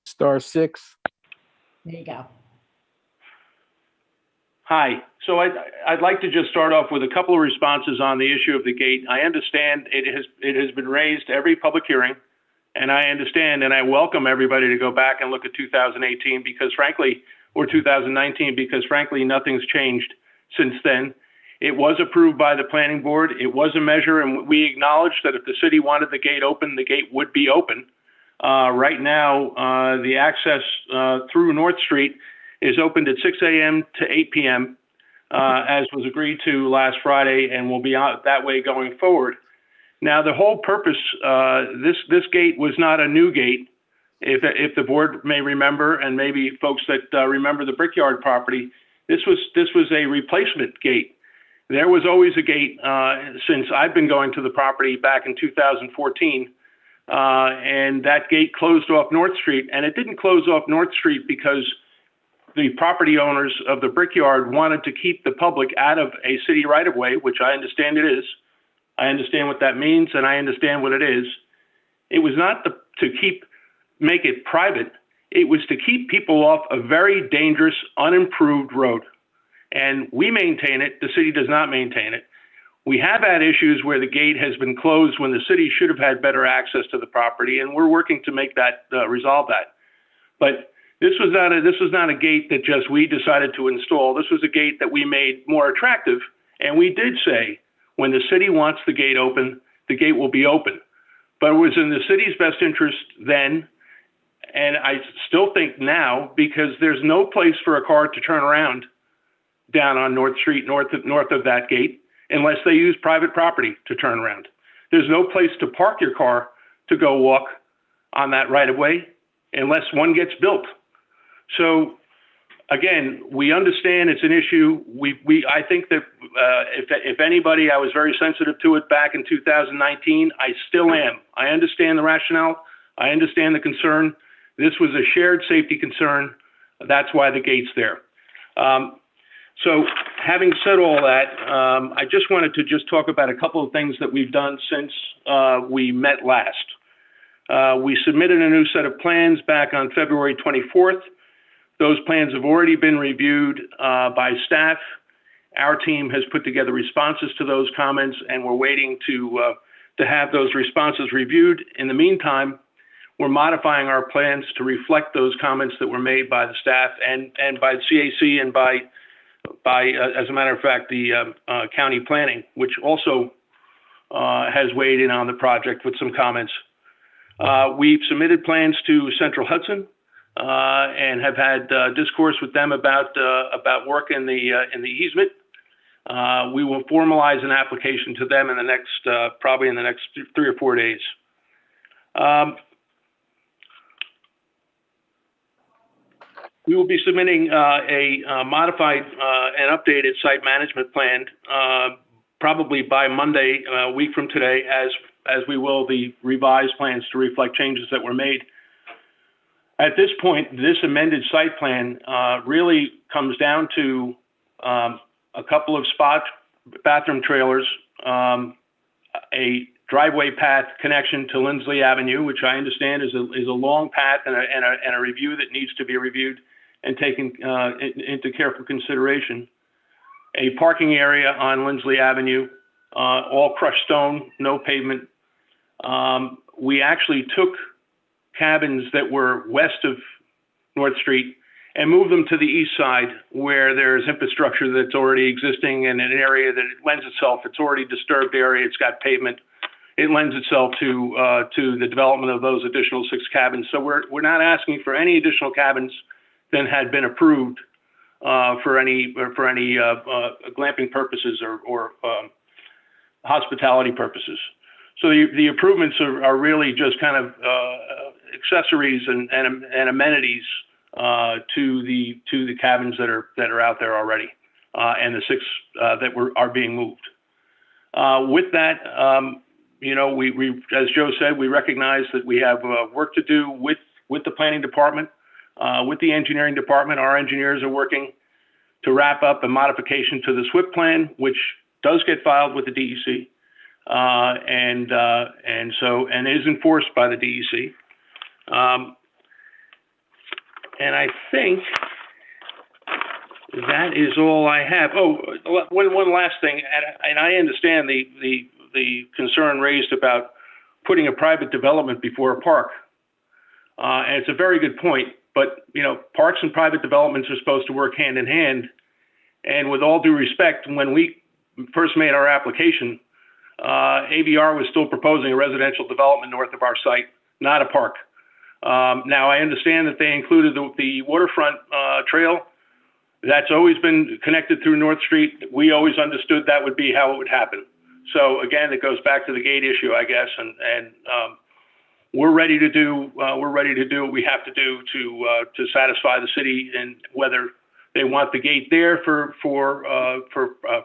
*6. There you go. Hi. So I'd like to just start off with a couple of responses on the issue of the gate. I understand it has been raised every public hearing, and I understand and I welcome everybody to go back and look at 2018 because frankly, or 2019, because frankly, nothing's changed since then. It was approved by the planning board. It was a measure, and we acknowledged that if the city wanted the gate open, the gate would be open. Right now, the access through North Street is opened at 6 a.m. to 8 p.m., as was agreed to last Friday, and will be out that way going forward. Now, the whole purpose, this gate was not a new gate. If the board may remember, and maybe folks that remember the Brickyard property, this was a replacement gate. There was always a gate since I've been going to the property back in 2014, and that gate closed off North Street. And it didn't close off North Street because the property owners of the Brickyard wanted to keep the public out of a city right-of-way, which I understand it is. I understand what that means, and I understand what it is. It was not to make it private. It was to keep people off a very dangerous, unimproved road. And we maintain it. The city does not maintain it. We have had issues where the gate has been closed when the city should have had better access to the property, and we're working to make that resolve that. But this was not a gate that just we decided to install. This was a gate that we made more attractive, and we did say when the city wants the gate open, the gate will be open. But it was in the city's best interest then, and I still think now, because there's no place for a car to turn around down on North Street, north of that gate, unless they use private property to turn around. There's no place to park your car to go walk on that right of way unless one gets built. So again, we understand it's an issue. I think that if anybody, I was very sensitive to it back in 2019. I still am. I understand the rationale. I understand the concern. This was a shared safety concern. That's why the gate's there. So having said all that, I just wanted to talk about a couple of things that we've done since we met last. We submitted a new set of plans back on February 24th. Those plans have already been reviewed by staff. Our team has put together responses to those comments, and we're waiting to have those responses reviewed. In the meantime, we're modifying our plans to reflect those comments that were made by the staff and by the CAC and by as a matter of fact, the county planning, which also has weighed in on the project with some comments. We've submitted plans to Central Hudson and have had discourse with them about work in the easement. We will formalize an application to them in the next, probably in the next 3 or 4 days. We will be submitting a modified and updated site management plan probably by Monday, a week from today, as we will the revised plans to reflect changes that were made. At this point, this amended site plan really comes down to a couple of spot bathroom trailers, a driveway path connection to Lindsley Avenue, which I understand is a long path and a review that needs to be reviewed and taken into careful consideration. A parking area on Lindsley Avenue, all crushed stone, no pavement. We actually took cabins that were west of North Street and moved them to the east side where there's infrastructure that's already existing in an area that it lends itself. It's already disturbed area. It's got pavement. It lends itself to the development of those additional 6 cabins. So we're not asking for any additional cabins than had been approved for any glamping purposes or hospitality purposes. So the improvements are really just kind of accessories and amenities to the cabins that are out there already, and the 6 that are being moved. With that, you know, we as Joe said, we recognize that we have work to do with the planning department, with the engineering department. Our engineers are working to wrap up a modification to the SWIP plan, which does get filed with the DEC. and is enforced by the DEC. And I think that is all I have. Oh, one last thing, and I understand the concern raised about putting a private development before a park. And it's a very good point, but parks and private developments are supposed to work hand in hand. And with all due respect, when we first made our application, AVR was still proposing a residential development north of our site, not a park. Now I understand that they included the waterfront trail. That's always been connected through North Street. We always understood that would be how it would happen. So again, it goes back to the gate issue, I guess, and we're ready to do what we have to do to satisfy the city, and whether they want the gate there for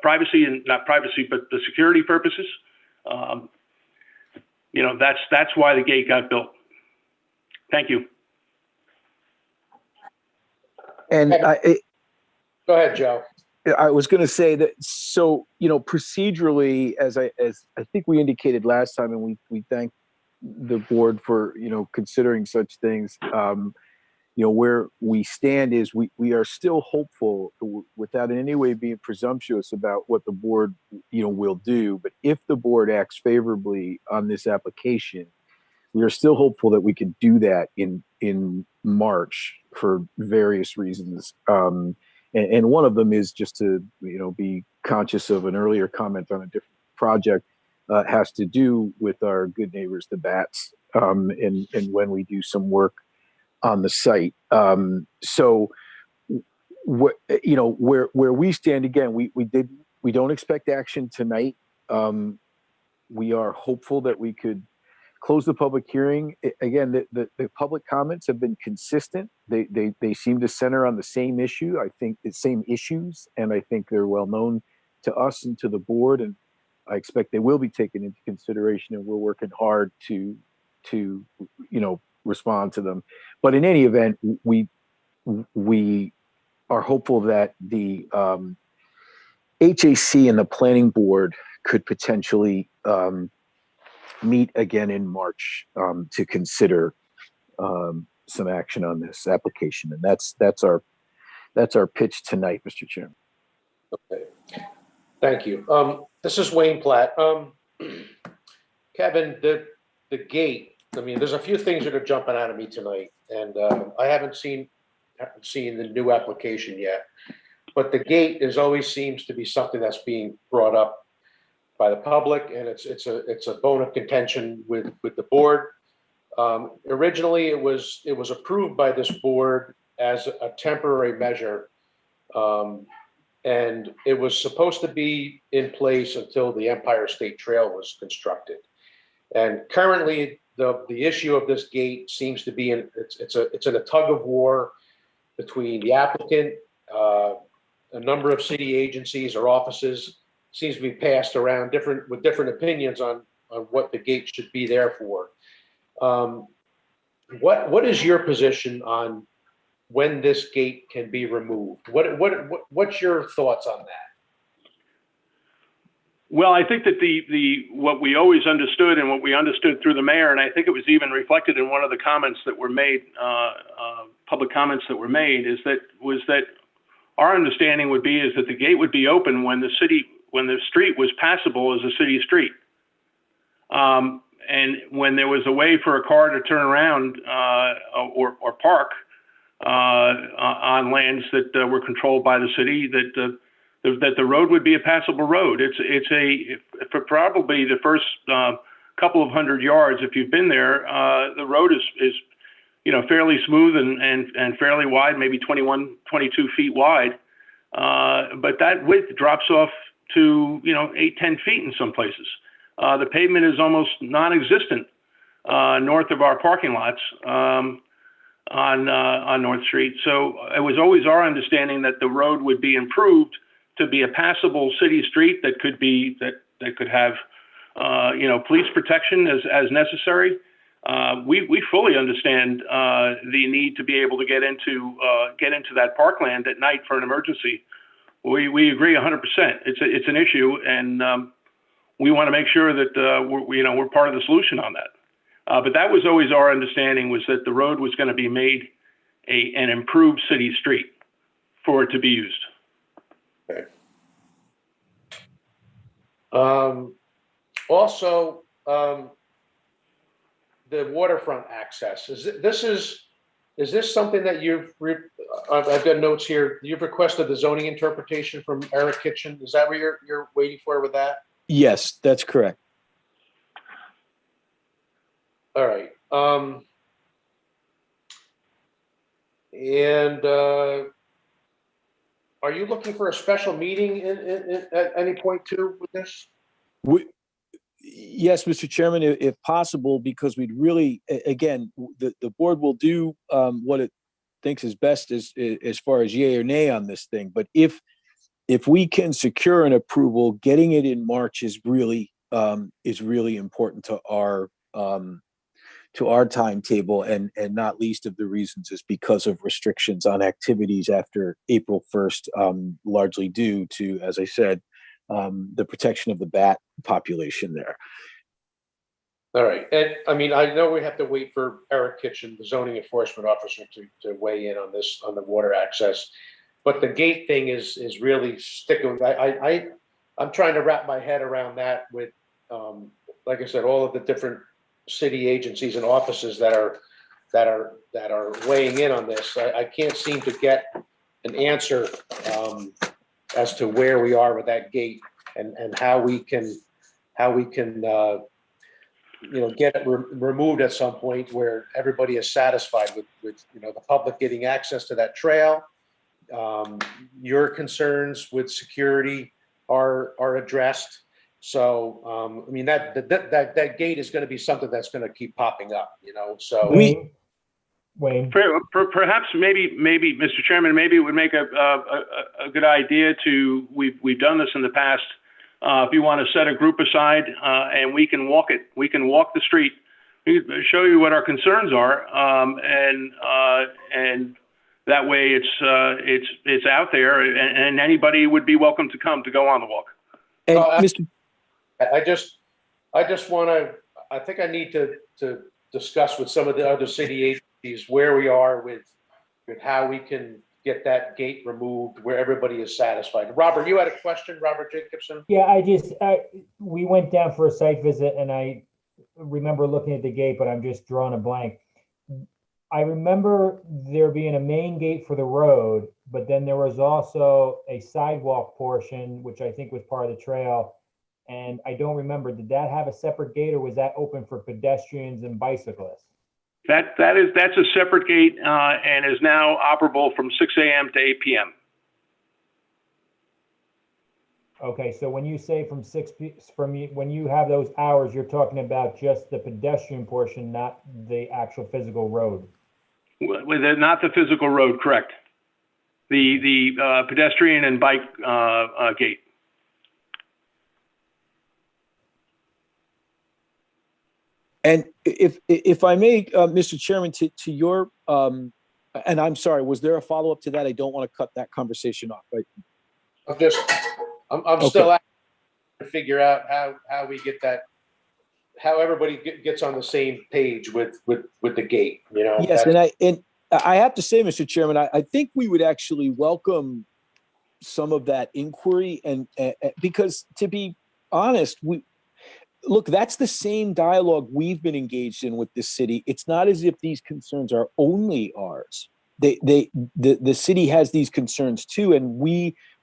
privacy, and not privacy, but the security purposes. That's why the gate got built. Thank you. And Go ahead, Joe. I was going to say that, so, procedurally, as I think we indicated last time, and we thank the board for, considering such things, where we stand is we are still hopeful, without in any way being presumptuous about what the board, will do. But if the board acts favorably on this application, we are still hopeful that we can do that in March for various reasons. And one of them is just to, be conscious of an earlier comment on a different project, has to do with our good neighbors, the bats, and when we do some work on the site. So, where we stand, again, we don't expect action tonight. We are hopeful that we could close the public hearing. Again, the public comments have been consistent. They seem to center on the same issue. I think the same issues, and I think they're well known to us and to the board. And I expect they will be taken into consideration, and we're working hard to respond to them. But in any event, we are hopeful that the HAC and the planning board could potentially meet again in March to consider some action on this application, and that's our pitch tonight, Mr. Chairman. Okay, thank you. This is Wayne Platt. Kevin, the gate. I mean, there's a few things that are jumping out of me tonight, and I haven't seen the new application yet. But the gate always seems to be something that's being brought up by the public, and it's a bone of contention with the board. Originally, it was approved by this board as a temporary measure, and it was supposed to be in place until the Empire State Trail was constructed. And currently, the issue of this gate seems to be it's in a tug of war between the applicant, a number of city agencies or offices. Seems to be passed around with different opinions on what the gate should be there for. What is your position on when this gate can be removed? What's your thoughts on that? Well, I think that what we always understood, and what we understood through the mayor, and I think it was even reflected in one of the comments that were made, public comments that were made, was that our understanding would be is that the gate would be open when the street was passable as a city street. And when there was a way for a car to turn around or park on lands that were controlled by the city, that the road would be a passable road. For probably the first couple of 100 yards, if you've been there, the road is fairly smooth and fairly wide, maybe 21, 22 feet wide. But that width drops off to 8, 10 feet in some places. The pavement is almost non-existent north of our parking lots on North Street. So it was always our understanding that the road would be improved to be a passable city street that could have police protection as necessary. We fully understand the need to be able to get into that parkland at night for an emergency. We agree 100%. It's an issue, and we want to make sure that we're part of the solution on that. But that was always our understanding, was that the road was going to be made an improved city street for it to be used. Okay. Also, the waterfront access, is this something that I've got notes here, you've requested the zoning interpretation from Eric Kitchen. Is that what you're waiting for with that? Yes, that's correct. All right. And are you looking for a special meeting at any point too with this? Yes, Mr. Chairman, if possible, because we'd really, again, the board will do what it thinks is best as far as yay or nay on this thing. But if we can secure an approval, getting it in March is really important to our timetable, and not least of the reasons is because of restrictions on activities after April 1st, largely due to, as I said, the protection of the bat population there. All right. And I mean, I know we have to wait for Eric Kitchen, the zoning enforcement officer, to weigh in on this, on the water access. But the gate thing is really sticking. I'm trying to wrap my head around that with, like I said, all of the different city agencies and offices that are weighing in on this. I can't seem to get an answer as to where we are with that gate and how we can get it removed at some point where everybody is satisfied with the public getting access to that trail. Your concerns with security are addressed. So I mean that gate is going to be something that's going to keep popping up. So Wayne. Perhaps maybe, Mr. Chairman, maybe it would make a good idea to, we've done this in the past. If you want to set a group aside and we can walk it, we can walk the street, we can show you what our concerns are, and that way it's out there, and anybody would be welcome to come to go on the walk. And I just want to. I think I need to discuss with some of the other city agencies where we are with how we can get that gate removed where everybody is satisfied. Robert, you had a question, Robert Jacobson? Yeah, we went down for a site visit and I remember looking at the gate, but I'm just drawing a blank. I remember there being a main gate for the road, but then there was also a sidewalk portion, which I think was part of the trail. And I don't remember, did that have a separate gate or was that open for pedestrians and bicyclists? That's a separate gate and is now operable from 6 a.m. to 8 p.m. Okay, so when you say when you have those hours, you're talking about just the pedestrian portion, not the actual physical road. Not the physical road, correct. The pedestrian and bike gate. And if I may, Mr. Chairman, to your, and I'm sorry, was there a follow-up to that? I don't want to cut that conversation off. But I'm okay. Still trying to figure out how we get that, how everybody gets on the same page with the gate. Yes, and I have to say, Mr. Chairman, I think we would actually welcome some of that inquiry, and because to be honest, look, that's the same dialogue we've been engaged in with the city. It's not as if these concerns are only ours. The city has these concerns too, and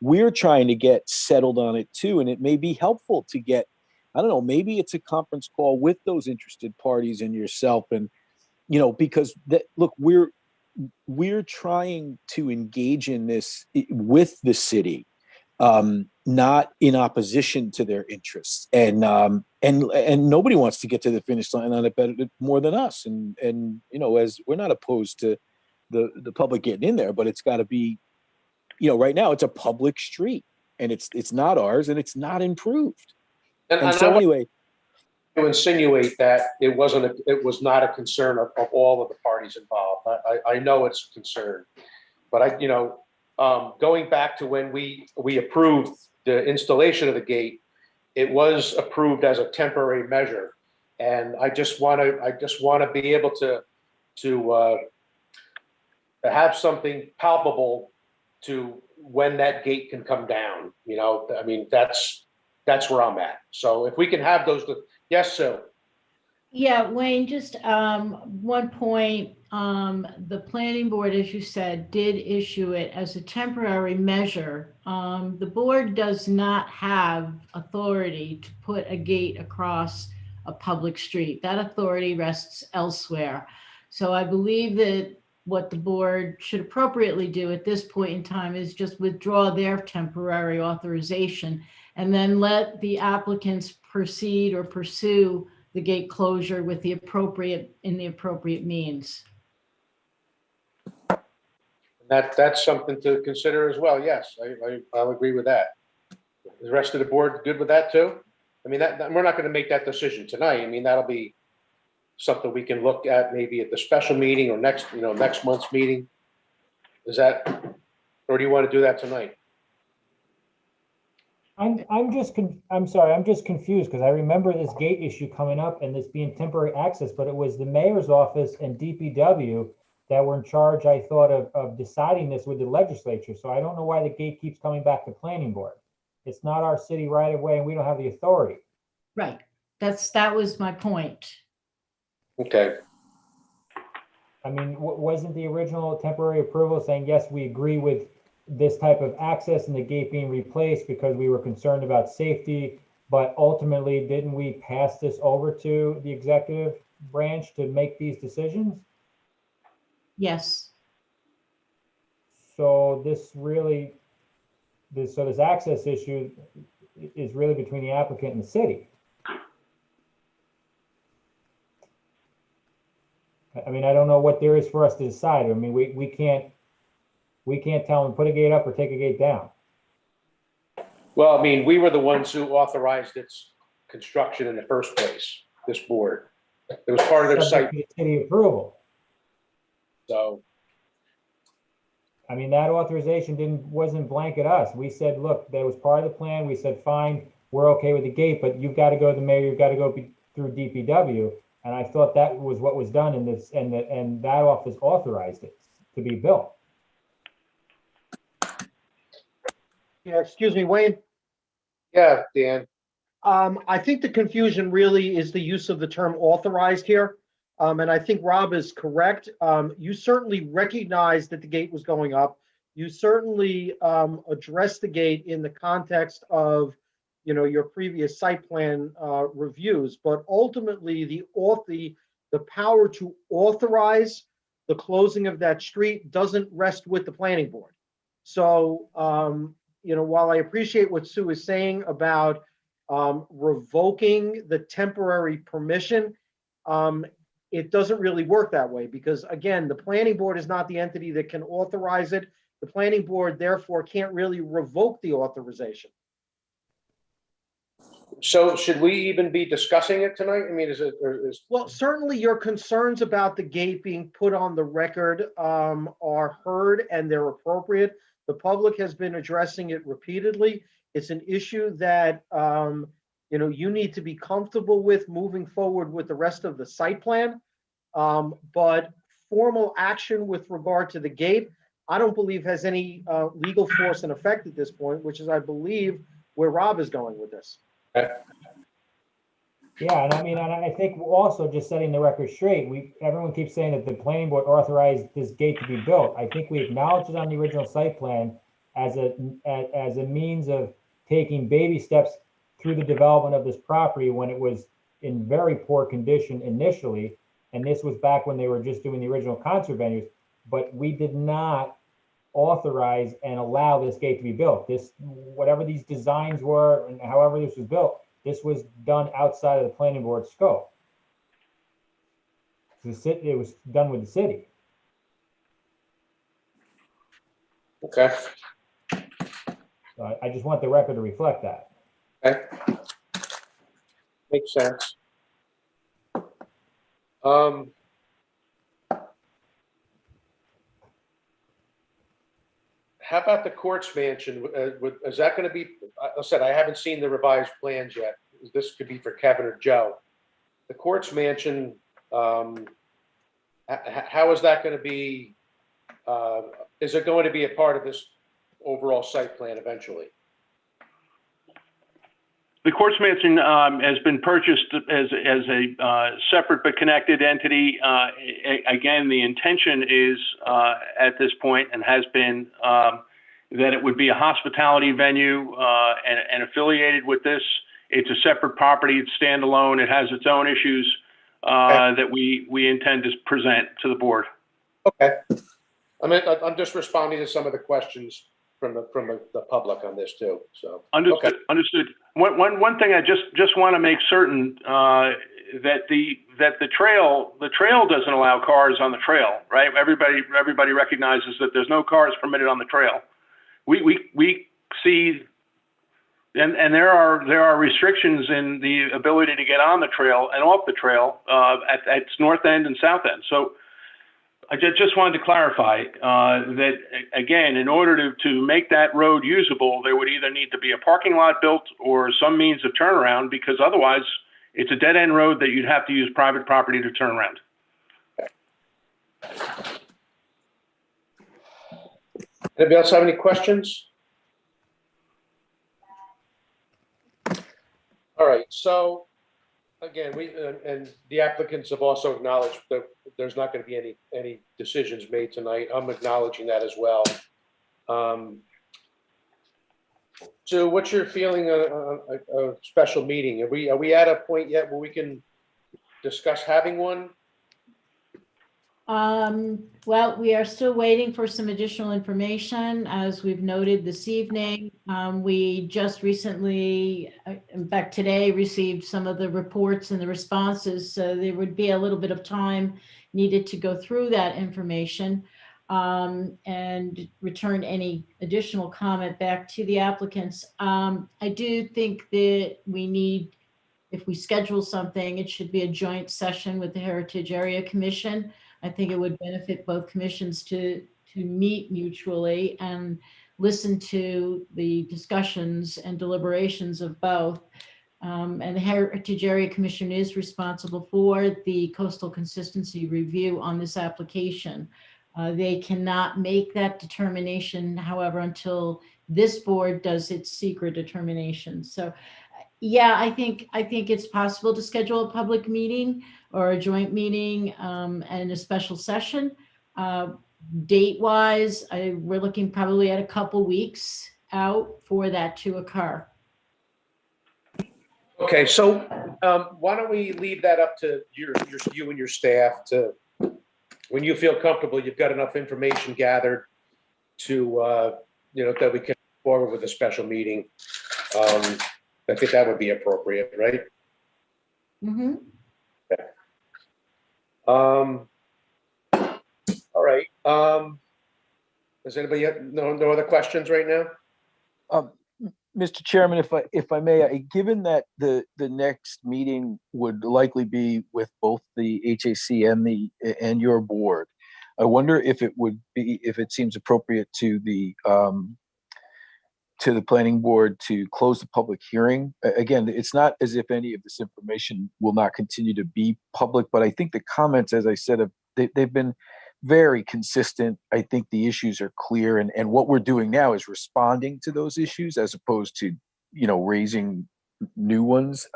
we're trying to get settled on it too. And it may be helpful to get, I don't know, maybe it's a conference call with those interested parties and yourself, and because look, we're trying to engage in this with the city, not in opposition to their interests, and nobody wants to get to the finish line on it better more than us, and as we're not opposed to the public getting in there, but it's got to be, right now it's a public street and it's not ours and it's not improved, and so anyway, to insinuate that it was not a concern of all of the parties involved. I know it's a concern, but going back to when we approved the installation of the gate, it was approved as a temporary measure. And I just want to be able to have something palpable to when that gate can come down. You know, I mean, that's where I'm at. So if we can have those, yes, Sue. Yeah, Wayne, just one point. The planning board, as you said, did issue it as a temporary measure. The board does not have authority to put a gate across a public street. That authority rests elsewhere. So I believe that what the board should appropriately do at this point in time is just withdraw their temporary authorization and then let the applicants proceed or pursue the gate closure with the appropriate means. That's something to consider as well. Yes, I'll agree with that. The rest of the board good with that too? I mean, we're not going to make that decision tonight. I mean, that'll be something we can look at maybe at the special meeting or next month's meeting. Is that, or do you want to do that tonight? I'm sorry, I'm just confused because I remember this gate issue coming up and this being temporary access, but it was the mayor's office and DPW that were in charge, I thought, of deciding this with the legislature. So I don't know why the gate keeps coming back to planning board. It's not our city right of way and we don't have the authority. Right. That was my point. Okay. I mean, wasn't the original temporary approval saying, yes, we agree with this type of access and the gate being replaced because we were concerned about safety, but ultimately didn't we pass this over to the executive branch to make these decisions? Yes. So this access issue is really between the applicant and the city. I mean, I don't know what there is for us to decide. I mean, we can't tell them put a gate up or take a gate down. Well, I mean, we were the ones who authorized its construction in the first place, this board. It was part of their site. Subject to the city approval. So, I mean, that authorization wasn't blanket us. We said, look, that was part of the plan. We said, fine, we're okay with the gate, but you've got to go to the mayor, you've got to go through DPW. And I thought that was what was done in this, and that office authorized it to be built. Yeah, excuse me, Wayne. yeah, Dan. I think the confusion really is the use of the term authorized here. And I think Rob is correct. You certainly recognized that the gate was going up. You certainly addressed the gate in the context of, your previous site plan reviews. But ultimately, the power to authorize the closing of that street doesn't rest with the planning board. So, while I appreciate what Sue is saying about revoking the temporary permission, it doesn't really work that way because, again, the planning board is not the entity that can authorize it. The planning board, therefore, can't really revoke the authorization. So should we even be discussing it tonight? I mean, Well, certainly your concerns about the gate being put on the record are heard and they're appropriate. The public has been addressing it repeatedly. It's an issue that, you need to be comfortable with moving forward with the rest of the site plan. But formal action with regard to the gate, I don't believe has any legal force and effect at this point, which is, I believe, where Rob is going with this. Yeah, and I think also just setting the record straight, everyone keeps saying that the planning board authorized this gate to be built. I think we acknowledged it on the original site plan as a means of taking baby steps through the development of this property when it was in very poor condition initially. And this was back when they were just doing the original concert venues, but we did not authorize and allow this gate to be built. Whatever these designs were and however this was built, this was done outside of the planning board scope. It was done with the city. Okay. So I just want the record to reflect that. Okay. Makes sense. How about the Quartz Mansion? Is that going to be, I said, I haven't seen the revised plans yet. This could be for Kevin or Joe. The Quartz Mansion, how is that going to be, is it going to be a part of this overall site plan eventually? The Quartz Mansion has been purchased as a separate but connected entity. Again, the intention is at this point and has been that it would be a hospitality venue and affiliated with this. It's a separate property. It's standalone. It has its own issues that we intend to present to the board. Okay. I mean, I'm just responding to some of the questions from the public on this too. So understood. Okay. Understood. One thing I just want to make certain that the trail doesn't allow cars on the trail, right? Everybody recognizes that there's no cars permitted on the trail. We see, and there are restrictions in the ability to get on the trail and off the trail at its north end and south end. So I just wanted to clarify that, again, in order to make that road usable, there would either need to be a parking lot built or some means of turnaround, because otherwise it's a dead-end road that you'd have to use private property to turn around. Anybody else have any questions? All right, so again, and the applicants have also acknowledged that there's not going to be any decisions made tonight. I'm acknowledging that as well. So what's your feeling on a special meeting? Are we at a point yet where we can discuss having one? Well, we are still waiting for some additional information, as we've noted this evening. We just recently, in fact, today received some of the reports and the responses, so there would be a little bit of time needed to go through that information and return any additional comment back to the applicants. I do think that we need, if we schedule something, it should be a joint session with the Heritage Area Commission. I think it would benefit both commissions to meet mutually and listen to the discussions and deliberations of both. And the Heritage Area Commission is responsible for the coastal consistency review on this application. They cannot make that determination, however, until this board does its secret determination. So yeah, I think it's possible to schedule a public meeting or a joint meeting and a special session. Date-wise, we're looking probably at a couple weeks out for that to occur. Okay, so why don't we leave that up to you and your staff to, when you feel comfortable, you've got enough information gathered to, that we can move forward with a special meeting. I think that would be appropriate, right? Mm-hmm. Okay. All right. Does anybody have no other questions right now? Mr. Chairman, if I may, given that the next meeting would likely be with both the HAC and your board, I wonder if it seems appropriate to the planning board to close the public hearing. Again, it's not as if any of this information will not continue to be public, but I think the comments, as I said, they've been very consistent. I think the issues are clear, and what we're doing now is responding to those issues as opposed to, raising new ones.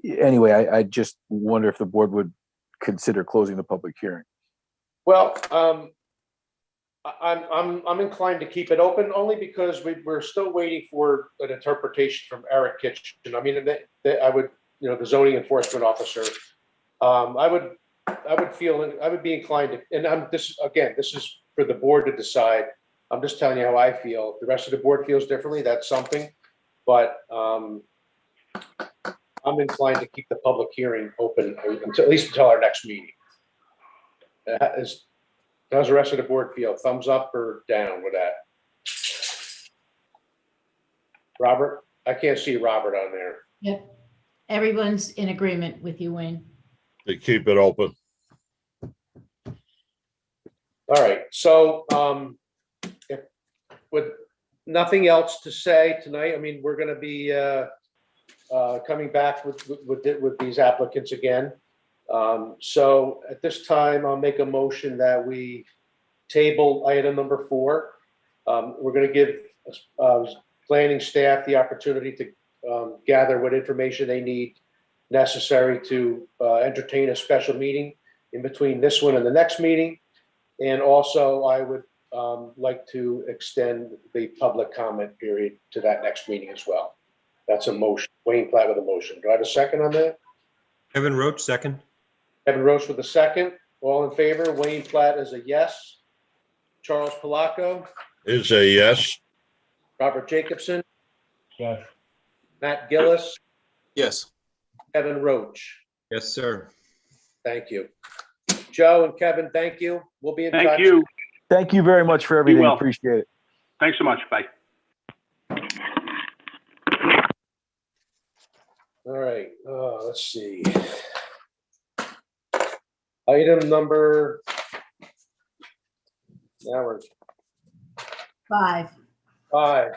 Anyway, I just wonder if the board would consider closing the public hearing. Well, I'm inclined to keep it open only because we're still waiting for an interpretation from Eric Kitchen. I mean, I would, the zoning enforcement officer. I would be inclined to, and this is for the board to decide. I'm just telling you how I feel. If the rest of the board feels differently, that's something. But I'm inclined to keep the public hearing open until, at least until our next meeting. How's the rest of the board feel? Thumbs up or down with that? Robert? I can't see Robert on there. Yep. Everyone's in agreement with you, Wayne. To keep it open. All right. So with nothing else to say tonight, I mean, we're gonna be coming back with these applicants again. So at this time, I'll make a motion that we table item number 4. We're gonna give planning staff the opportunity to gather what information they need necessary to entertain a special meeting in between this one and the next meeting. And also, I would like to extend the public comment period to that next meeting as well. That's a motion. Wayne Platt with a motion. Do I have a second on that? Kevin Roach, second. Kevin Roach with a second. All in favor? Wayne Platt is a yes. Charles Palaco, Is a yes. Robert Jacobson, Yes. Matt Gillis, Yes. Kevin Roach. Yes, sir. Thank you. Joe and Kevin, thank you. We'll be in touch. Thank you. Thank you very much for everything. well. Appreciate it. Thanks so much. Bye. All right, let's see. Item number, now we're 5. 5.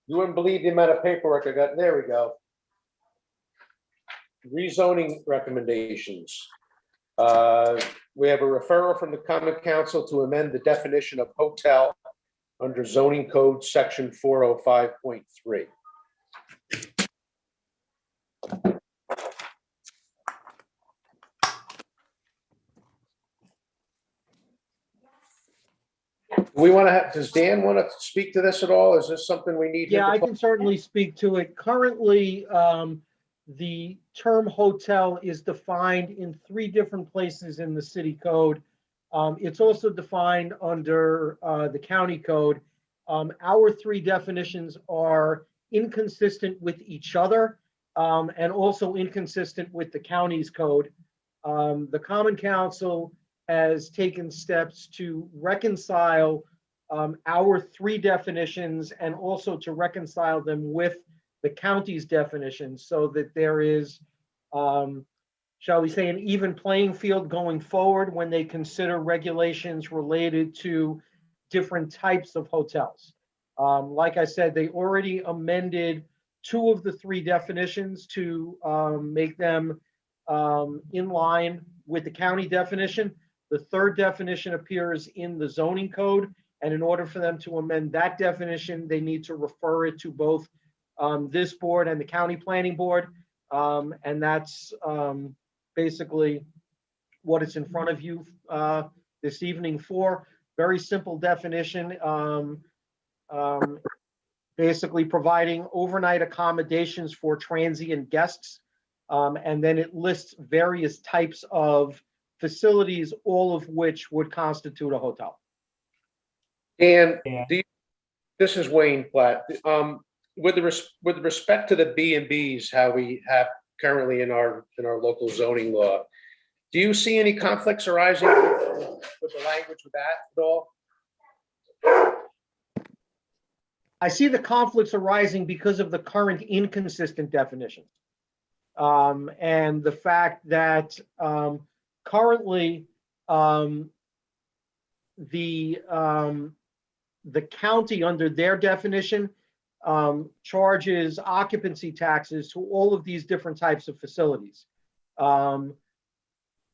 You wouldn't believe the amount of paperwork I got. There we go. Rezoning recommendations. We have a referral from the Common Council to amend the definition of hotel under zoning code section 405.3. We want to have, does Dan want to speak to this at all? Is this something we need? him Yeah, to I talk- can certainly speak to it. Currently, the term hotel is defined in 3 different places in the city code. It's also defined under the county code. Our 3 definitions are inconsistent with each other and also inconsistent with the county's code. The Common Council has taken steps to reconcile our 3 definitions and also to reconcile them with the county's definitions so that there is, shall we say, an even playing field going forward when they consider regulations related to different types of hotels. Like I said, they already amended 2 of the 3 definitions to make them in line with the county definition. The 3rd definition appears in the zoning code, and in order for them to amend that definition, they need to refer it to both this board and the county planning board. And that's basically what it's in front of you this evening for. Very simple definition. Basically providing overnight accommodations for transient guests. And then it lists various types of facilities, all of which would constitute a hotel. And this is Wayne Platt. With respect to the B&Bs, how we have currently in our local zoning law, do you see any conflicts arising with the language with that at all? I see the conflicts arising because of the current inconsistent definition. And the fact that currently the county under their definition charges occupancy taxes to all of these different types of facilities.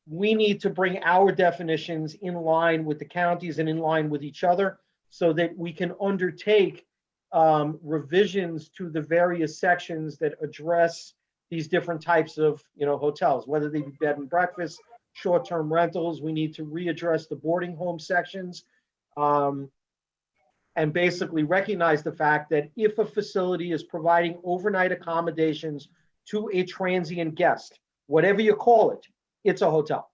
We need to bring our definitions in line with the counties and in line with each other so that we can undertake revisions to the various sections that address these different types of hotels, whether they be bed and breakfast, short-term rentals. We need to readdress the boarding home sections and basically recognize the fact that if a facility is providing overnight accommodations to a transient guest, whatever you call it, it's a hotel.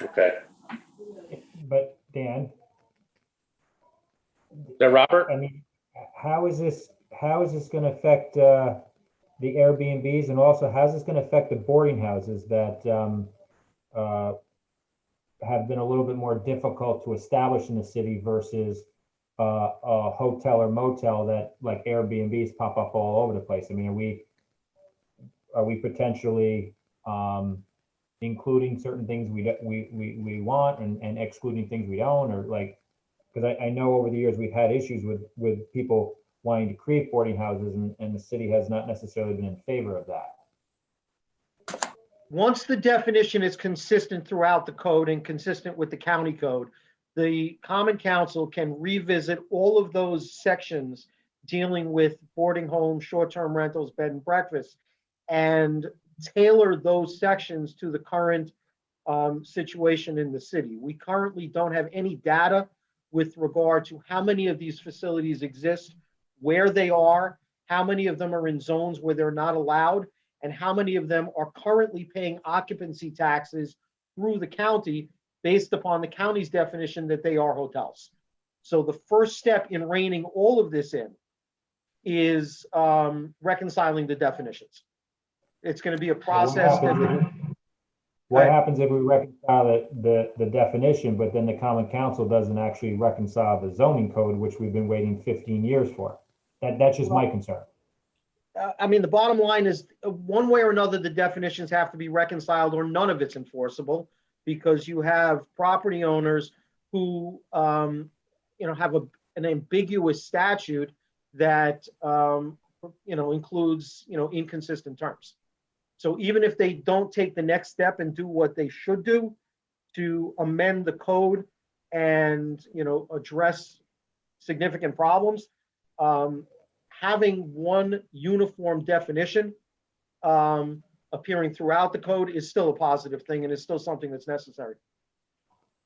Okay. But Dan, Robert? I mean, how is this going to affect the Airbnbs, and also how's this going to affect the boarding houses that have been a little bit more difficult to establish in the city versus a hotel or motel that like Airbnbs pop up all over the place? I mean, are we potentially including certain things we want and excluding things we don't, or like, because I know over the years we've had issues with people wanting to create boarding houses, and the city has not necessarily been in favor of that. Once the definition is consistent throughout the code and consistent with the county code, the Common Council can revisit all of those sections dealing with boarding homes, short-term rentals, bed and breakfast, and tailor those sections to the current situation in the city. We currently don't have any data with regard to how many of these facilities exist, where they are, how many of them are in zones where they're not allowed, and how many of them are currently paying occupancy taxes through the county based upon the county's definition that they are hotels. So the first step in reining all of this in is reconciling the definitions. It's going to be a process. What happens if we reconcile the definition, but then the Common Council doesn't actually reconcile the zoning code, which we've been waiting 15 years for? That's just my concern. I mean, the bottom line is one way or another, the definitions have to be reconciled or none of it's enforceable, because you have property owners who, have an ambiguous statute that, includes, inconsistent terms. So even if they don't take the next step and do what they should do to amend the code and, address significant problems, having one uniform definition appearing throughout the code is still a positive thing and is still something that's necessary.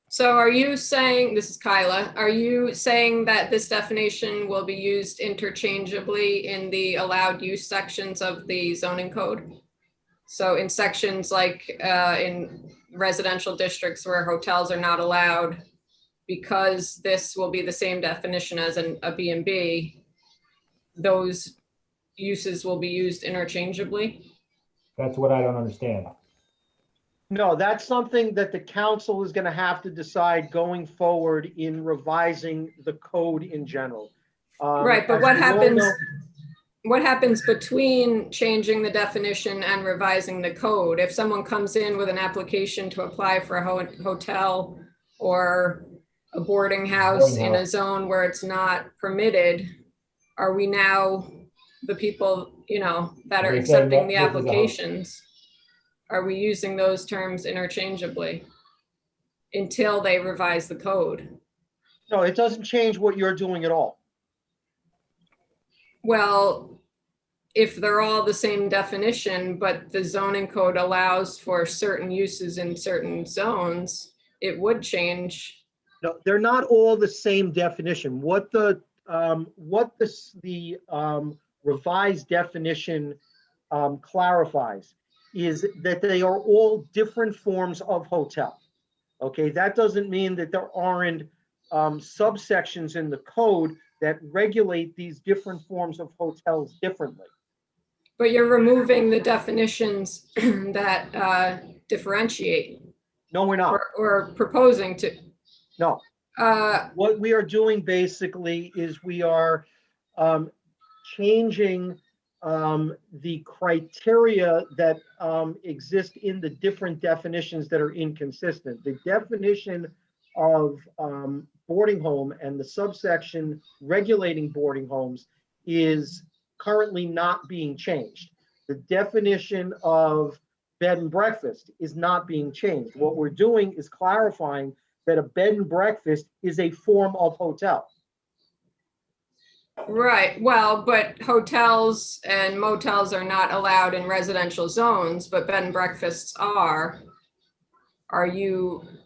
So are you saying, this is Kyla, are you saying that this definition will be used interchangeably in the allowed use sections of the zoning code? So in sections like in residential districts where hotels are not allowed, because this will be the same definition as a B&B, those uses will be used interchangeably? That's what I don't understand. No, that's something that the council is going to have to decide going forward in revising the code in general. Right, but what happens? What happens between changing the definition and revising the code? If someone comes in with an application to apply for a hotel or a boarding house in a zone where it's not permitted, are we now the people, that are accepting the applications? Are we using those terms interchangeably until they revise the code? No, it doesn't change what you're doing at all. Well, if they're all the same definition, but the zoning code allows for certain uses in certain zones, it would change. No, they're not all the same definition. What the revised definition clarifies is that they are all different forms of hotel. Okay, that doesn't mean that there aren't subsections in the code that regulate these different forms of hotels differently. But you're removing the definitions that differentiate. No, we're not. Or proposing to. No. What we are doing basically is we are changing the criteria that exist in the different definitions that are inconsistent. The definition of boarding home and the subsection regulating boarding homes is currently not being changed. The definition of bed and breakfast is not being changed. What we're doing is clarifying that a bed and breakfast is a form of hotel. Right. Well, but hotels and motels are not allowed in residential zones, but bed and breakfasts are.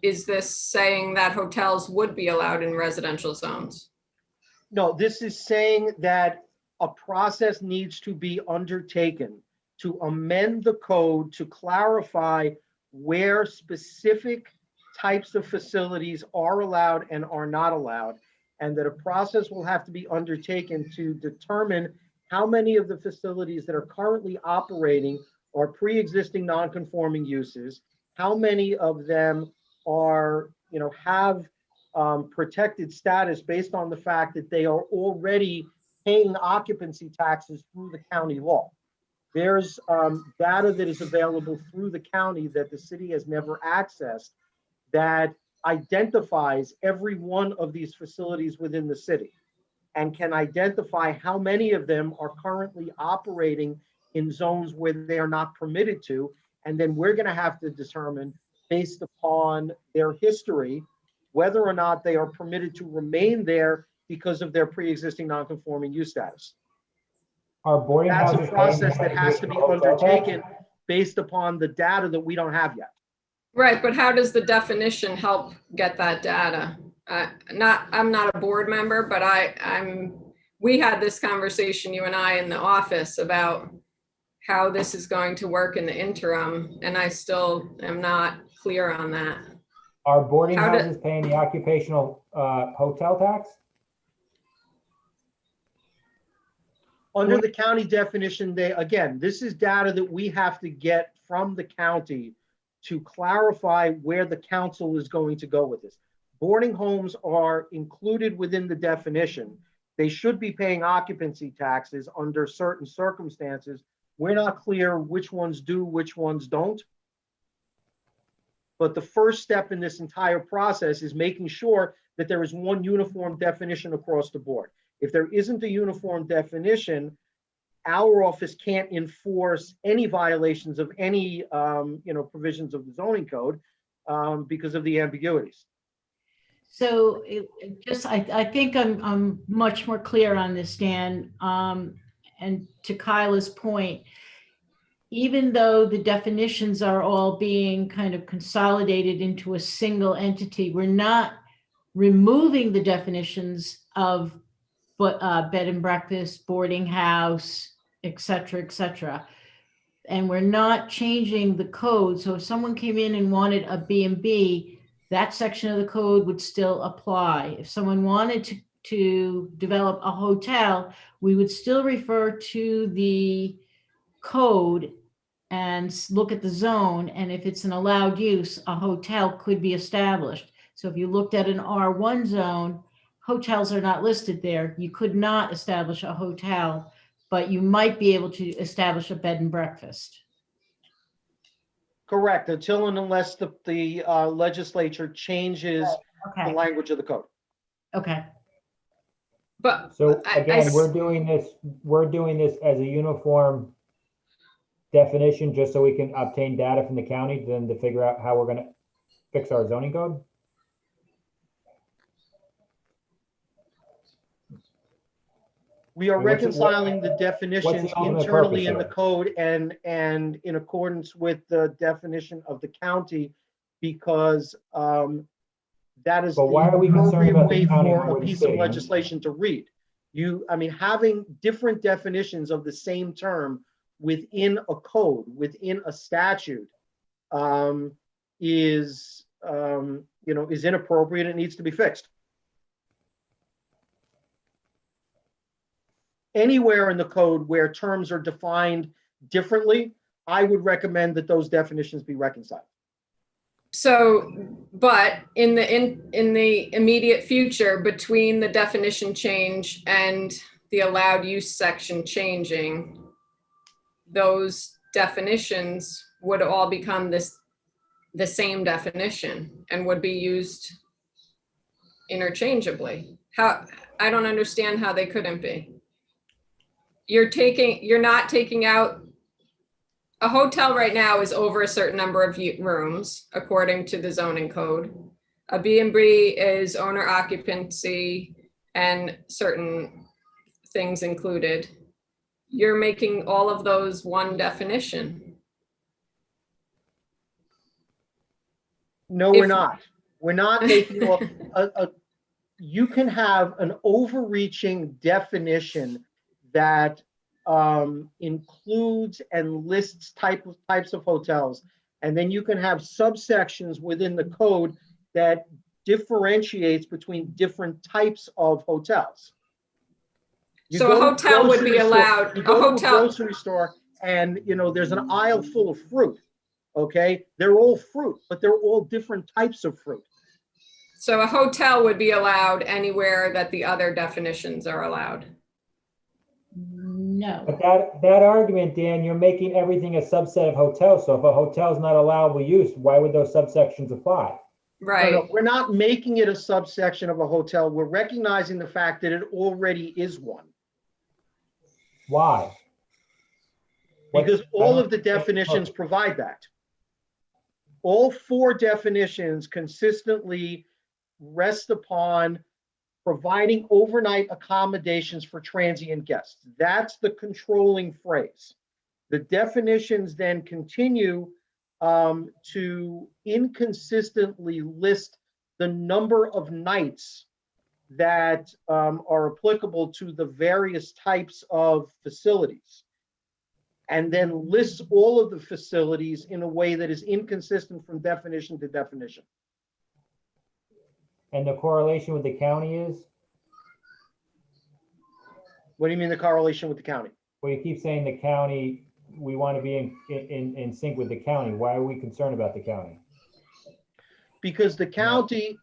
Is this saying that hotels would be allowed in residential zones? No, this is saying that a process needs to be undertaken to amend the code to clarify where specific types of facilities are allowed and are not allowed, and that a process will have to be undertaken to determine how many of the facilities that are currently operating are pre-existing non-conforming uses, how many of them are, have protected status based on the fact that they are already paying occupancy taxes through the county law. There's data that is available through the county that the city has never accessed that identifies every one of these facilities within the city and can identify how many of them are currently operating in zones where they are not permitted to. And then we're going to have to determine, based upon their history, whether or not they are permitted to remain there because of their pre-existing non-conforming use status. Are boarding That's houses a process paying that has to be hotel tax? undertaken based upon the data that we don't have yet. Right, but how does the definition help get that data? I'm not a board member, but we had this conversation, you and I, in the office about how this is going to work in the interim, and I still am not clear on that. Are boarding houses paying the occupational hotel tax? Under the county definition, this is data that we have to get from the county to clarify where the council is going to go with this. Boarding homes are included within the definition. They should be paying occupancy taxes under certain circumstances. We're not clear which ones do, which ones don't. But the first step in this entire process is making sure that there is one uniform definition across the board. If there isn't a uniform definition, our office can't enforce any violations of any provisions of the zoning code because of the ambiguities. So I think I'm much more clear on this, Dan. And to Kyla's point, even though the definitions are all being kind of consolidated into a single entity, we're not removing the definitions of bed and breakfast, boarding house, et cetera, and we're not changing the code. So if someone came in and wanted a B&B, that section of the code would still apply. If someone wanted to develop a hotel, we would still refer to the code and look at the zone. And if it's an allowed use, a hotel could be established. So if you looked at an R1 zone, hotels are not listed there. You could not establish a hotel, but you might be able to establish a bed and breakfast. Correct, until and unless the legislature changes the language of the code. Okay. But so again, we're doing this as a uniform definition just so we can obtain data from the county then to figure out how we're going to fix our zoning code. We are reconciling the definitions internally in the code and in accordance with the definition of the county, because that is the appropriate way for a piece of legislation to read. Having different definitions of the same term within a code, within a statute, is inappropriate. It needs to be fixed. Anywhere in the code where terms are defined differently, I would recommend that those definitions be reconciled. So, but in the immediate future, between the definition change and the allowed use section changing, those definitions would all become the same definition and would be used interchangeably. I don't understand how they couldn't be. You're not taking out, a hotel right now is over a certain number of rooms according to the zoning code. A B&B is owner occupancy and certain things included. You're making all of those one definition. No, we're not. We're not making you can have an overreaching definition that includes and lists types of hotels. And then you can have subsections within the code that differentiates between different types of hotels. So a hotel would be allowed. You go to a grocery store and there's an aisle full of fruit. Okay, they're all fruit, but they're all different types of fruit. So a hotel would be allowed anywhere that the other definitions are allowed. No. But that argument, Dan, you're making everything a subset of hotels. So if a hotel is not allowable use, why would those subsections apply? Right. No, we're not making it a subsection of a hotel. We're recognizing the fact that it already is one. Why? Because I all don't of the think it's definitions perfect. provide that. All 4 definitions consistently rest upon providing overnight accommodations for transient guests. That's the controlling phrase. The definitions then continue to inconsistently list the number of nights that are applicable to the various types of facilities, and then lists all of the facilities in a way that is inconsistent from definition to definition. And the correlation with the county is? What do you mean the correlation with the county? Well, you keep saying the county, we want to be in sync with the county. Why are we concerned about the county? Because the county,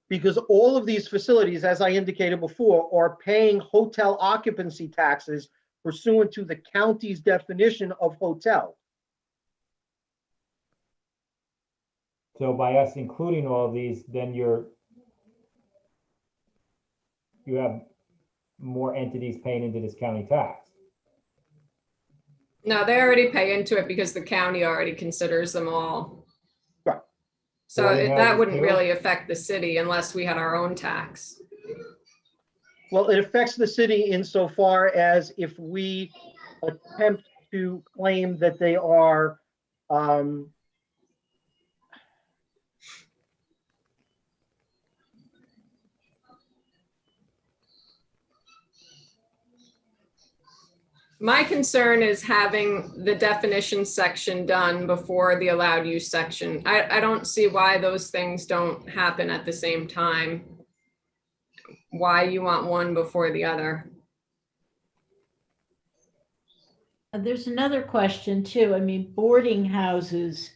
because all of these facilities, as I indicated before, are paying hotel occupancy taxes pursuant to the county's definition of hotel. So by us including all these, then you have more entities paying into this county tax. No, they already pay into it because the county already considers them all. Right. So Boarding that houses wouldn't too? really affect the city unless we had our own tax. Well, it affects the city insofar as if we attempt to claim that they are My concern is having the definition section done before the allowed use section. I don't see why those things don't happen at the same time. Why you want one before the other. There's another question too. I mean, boarding houses,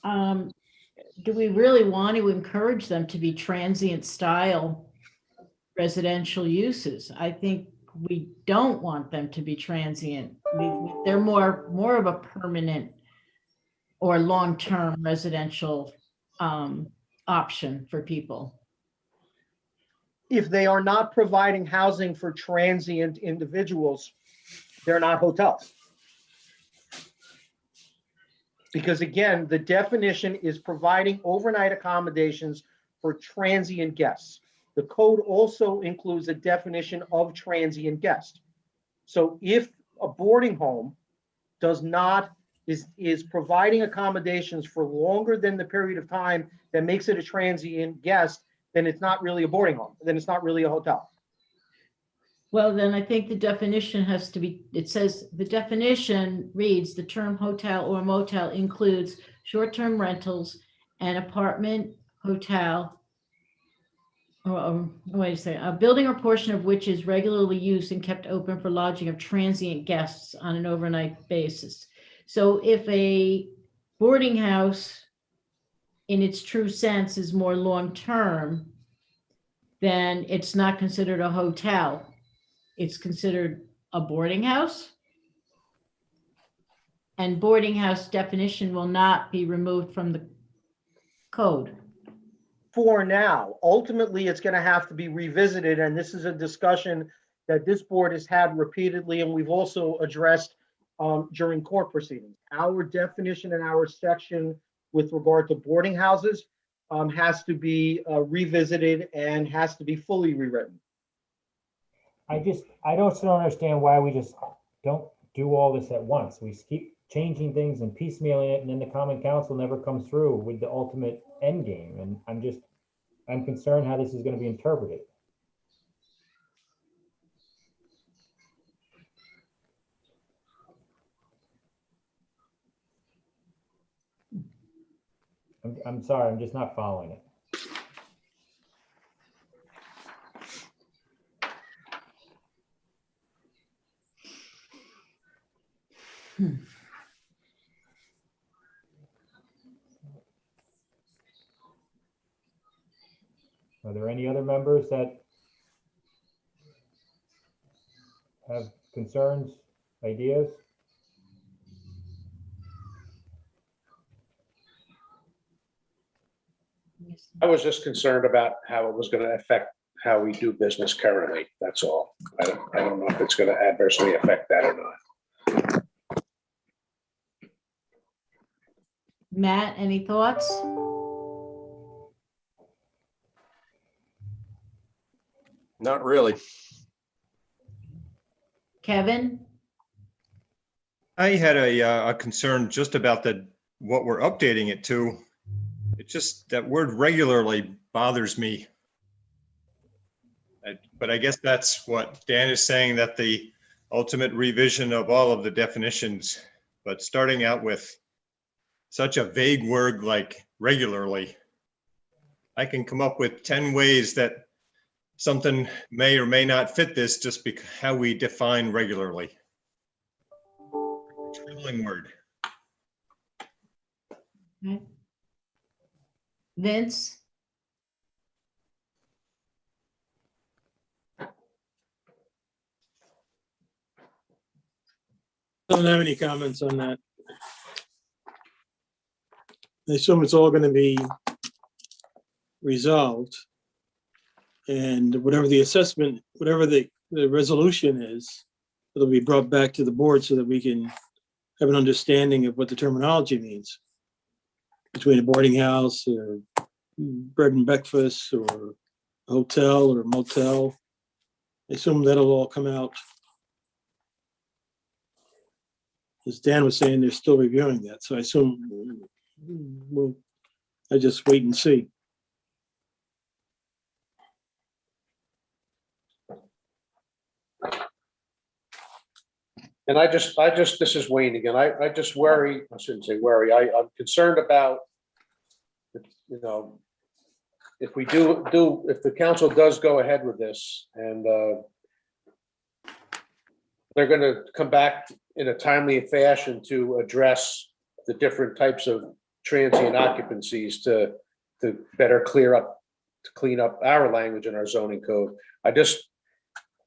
do we really want to encourage them to be transient style residential uses? I think we don't want them to be transient. They're more of a permanent or long-term residential option for people. if they are not providing housing for transient individuals, they're not hotels. Because again, the definition is providing overnight accommodations for transient guests. The code also includes a definition of transient guest. So if a boarding home is providing accommodations for longer than the period of time that makes it a transient guest, then it's not really a boarding home. Then it's not really a hotel. Well, then I think the definition has to be, it says, the definition reads, the term hotel or motel includes short-term rentals and apartment, hotel, wait a second, a building or portion of which is regularly used and kept open for lodging of transient guests on an overnight basis. So if a boarding house in its true sense is more long-term, then it's not considered a hotel. It's considered a boarding house. And boarding house definition will not be removed from the code. For now, ultimately, it's going to have to be revisited. And this is a discussion that this board has had repeatedly, and we've also addressed during court proceedings. Our definition and our section with regard to boarding houses has to be revisited and has to be fully rewritten. I don't understand why we just don't do all this at once. We keep changing things and piecemealing it, and then the Common Council never comes through with the ultimate end game. And I'm concerned how this is going to be interpreted. I'm sorry, I'm just not following it. Are there any other members that concerns, ideas? I was just concerned about how it was going to affect how we do business currently. That's all. I don't know if it's going to adversely affect that or not. Matt, any thoughts? Not really. Kevin? I had a concern just about what we're updating it to. It's just that word regularly bothers me. But I guess that's what Dan is saying, that the ultimate revision of all of the definitions, but starting out with such a vague word like regularly, I can come up with 10 ways that something may or may not fit this just because how we define regularly. Troubling word. Okay. Vince? Don't have any comments on that. I assume it's all going to be resolved. And whatever the assessment, whatever the resolution is, it'll be brought back to the board so that we can have an understanding of what the terminology means between a boarding house or bread and breakfast or hotel or motel. I assume that'll all come out. As Dan was saying, they're still reviewing that. So I assume I just wait and see. And this is Wayne again. I just worry, I shouldn't say worry, I'm concerned about, you know, if the council does go ahead with this and they're going to come back in a timely fashion to address the different types of transient occupancies to better clean up our language in our zoning code.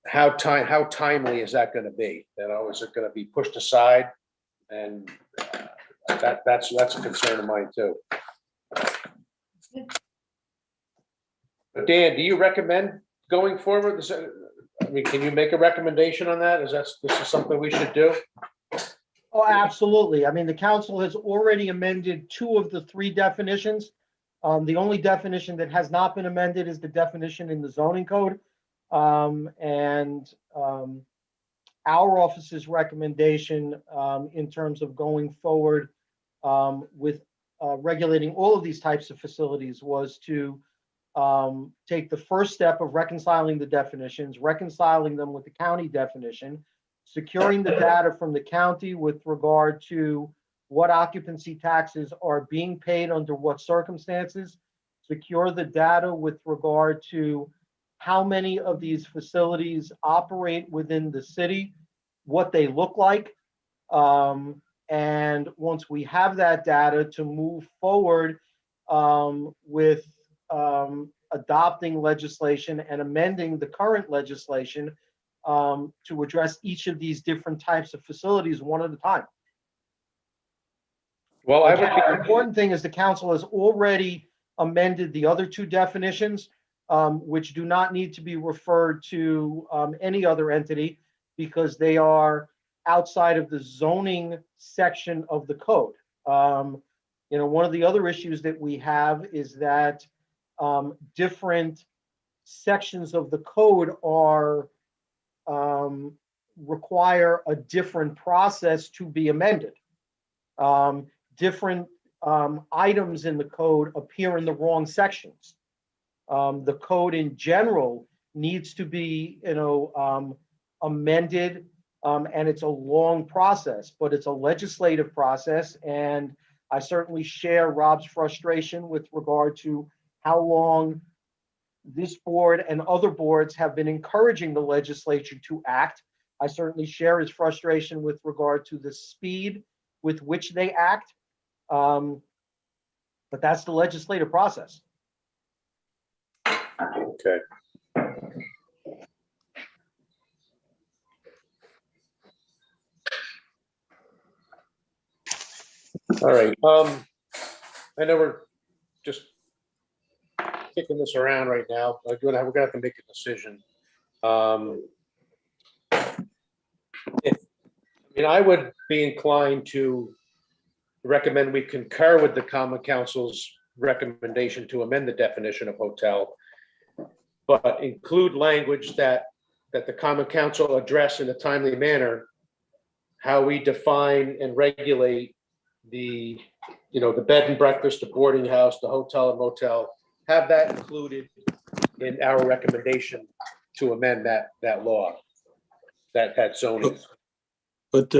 How timely is that going to be? You know, is it going to be pushed aside? And that's a concern of mine too. But Dan, do you recommend going forward? I mean, can you make a recommendation on that? This is something we should do? Oh, absolutely. I mean, the council has already amended 2 of the 3 definitions. The only definition that has not been amended is the definition in the zoning code. Our office's recommendation in terms of going forward with regulating all of these types of facilities was to take the first step of reconciling the definitions, reconciling them with the county definition, securing the data from the county with regard to what occupancy taxes are being paid under what circumstances, secure the data with regard to how many of these facilities operate within the city, what they look like. And once we have that data, to move forward with adopting legislation and amending the current legislation to address each of these different types of facilities one at a time. Well, the important thing is the council has already amended the other 2 definitions, which do not need to be referred to any other entity because they are outside of the zoning section of the code. You know, one of the other issues that we have is that different sections of the code are require a different process to be amended. Different items in the code appear in the wrong sections. The code in general needs to be, you know, amended, and it's a long process, but it's a legislative process. And I certainly share Rob's frustration with regard to how long this board and other boards have been encouraging the legislature to act. I certainly share his frustration with regard to the speed with which they act. But that's the legislative process. Okay. All right, I know we're just kicking this around right now. We're gonna have to make a decision. I would be inclined to recommend we concur with the Common Council's recommendation to amend the definition of hotel, but include language that the Common Council address in a timely manner how we define and regulate the bed and breakfast, the boarding house, the hotel and motel, have that included in our recommendation to amend that law, that zoning. But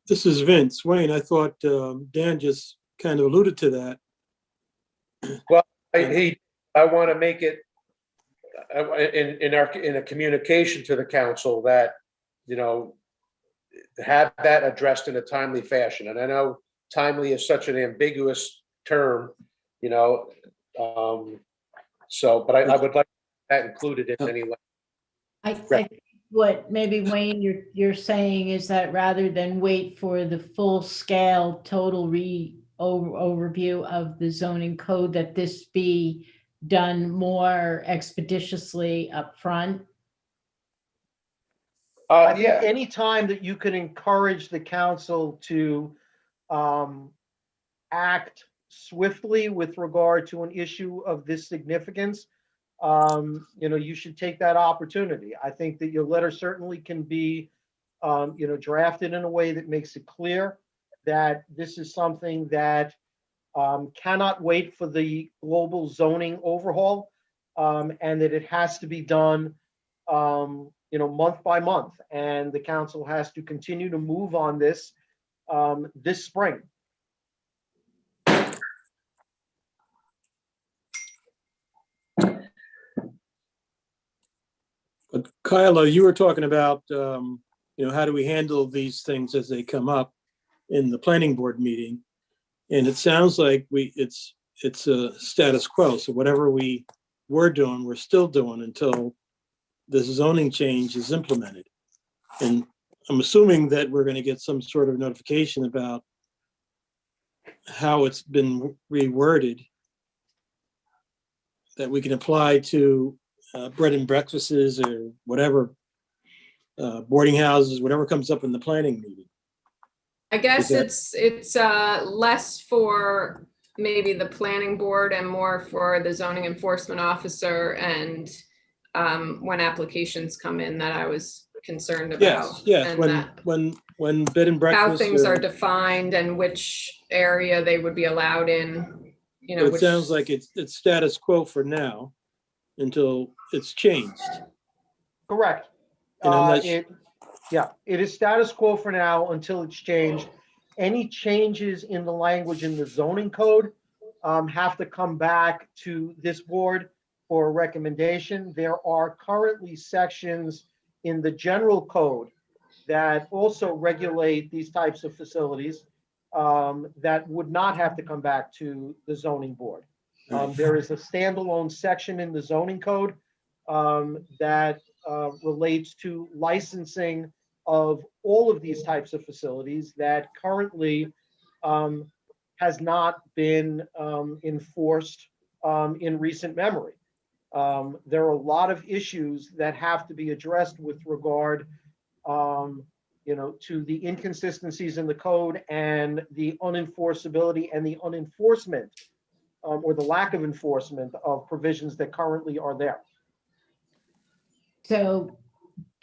this is Vince. Wayne, I thought Dan just kind of alluded to that. Well, I want to make it in a communication to the council that, have that addressed in a timely fashion. And I know timely is such an ambiguous term, so, but I would like that included in any way. I think what maybe Wayne, you're saying is that rather than wait for the full scale total overview of the zoning code, that this be done more expeditiously up front. I think any time that you can encourage the council to act swiftly with regard to an issue of this significance, you should take that opportunity. I think that your letter certainly can be, drafted in a way that makes it clear that this is something that cannot wait for the global zoning overhaul, and that it has to be done, month by month. And the council has to continue to move on this this spring. But Kyla, you were talking about, how do we handle these things as they come up in the planning board meeting? And it sounds like it's a status quo. So whatever we were doing, we're still doing until this zoning change is implemented. And I'm assuming that we're going to get some sort of notification about how it's been reworded that we can apply to bread and breakfasts or whatever, boarding houses, whatever comes up in the planning meeting. I guess it's less for maybe the planning board and more for the zoning enforcement officer and when applications come in that I was concerned about. Yes. And When bed and breakfast. how things are defined and which area they would be allowed in. It sounds like it's status quo for now until it's changed. Correct. It is status quo for now until it's changed. Any changes in the language in the zoning code have to come back to this board for a recommendation. There are currently sections in the general code that also regulate these types of facilities that would not have to come back to the zoning board. There is a standalone section in the zoning code that relates to licensing of all of these types of facilities that currently has not been enforced in recent memory. There are a lot of issues that have to be addressed with regard to the inconsistencies in the code and the unenforceability and the unenforcement or the lack of enforcement of provisions that currently are there. So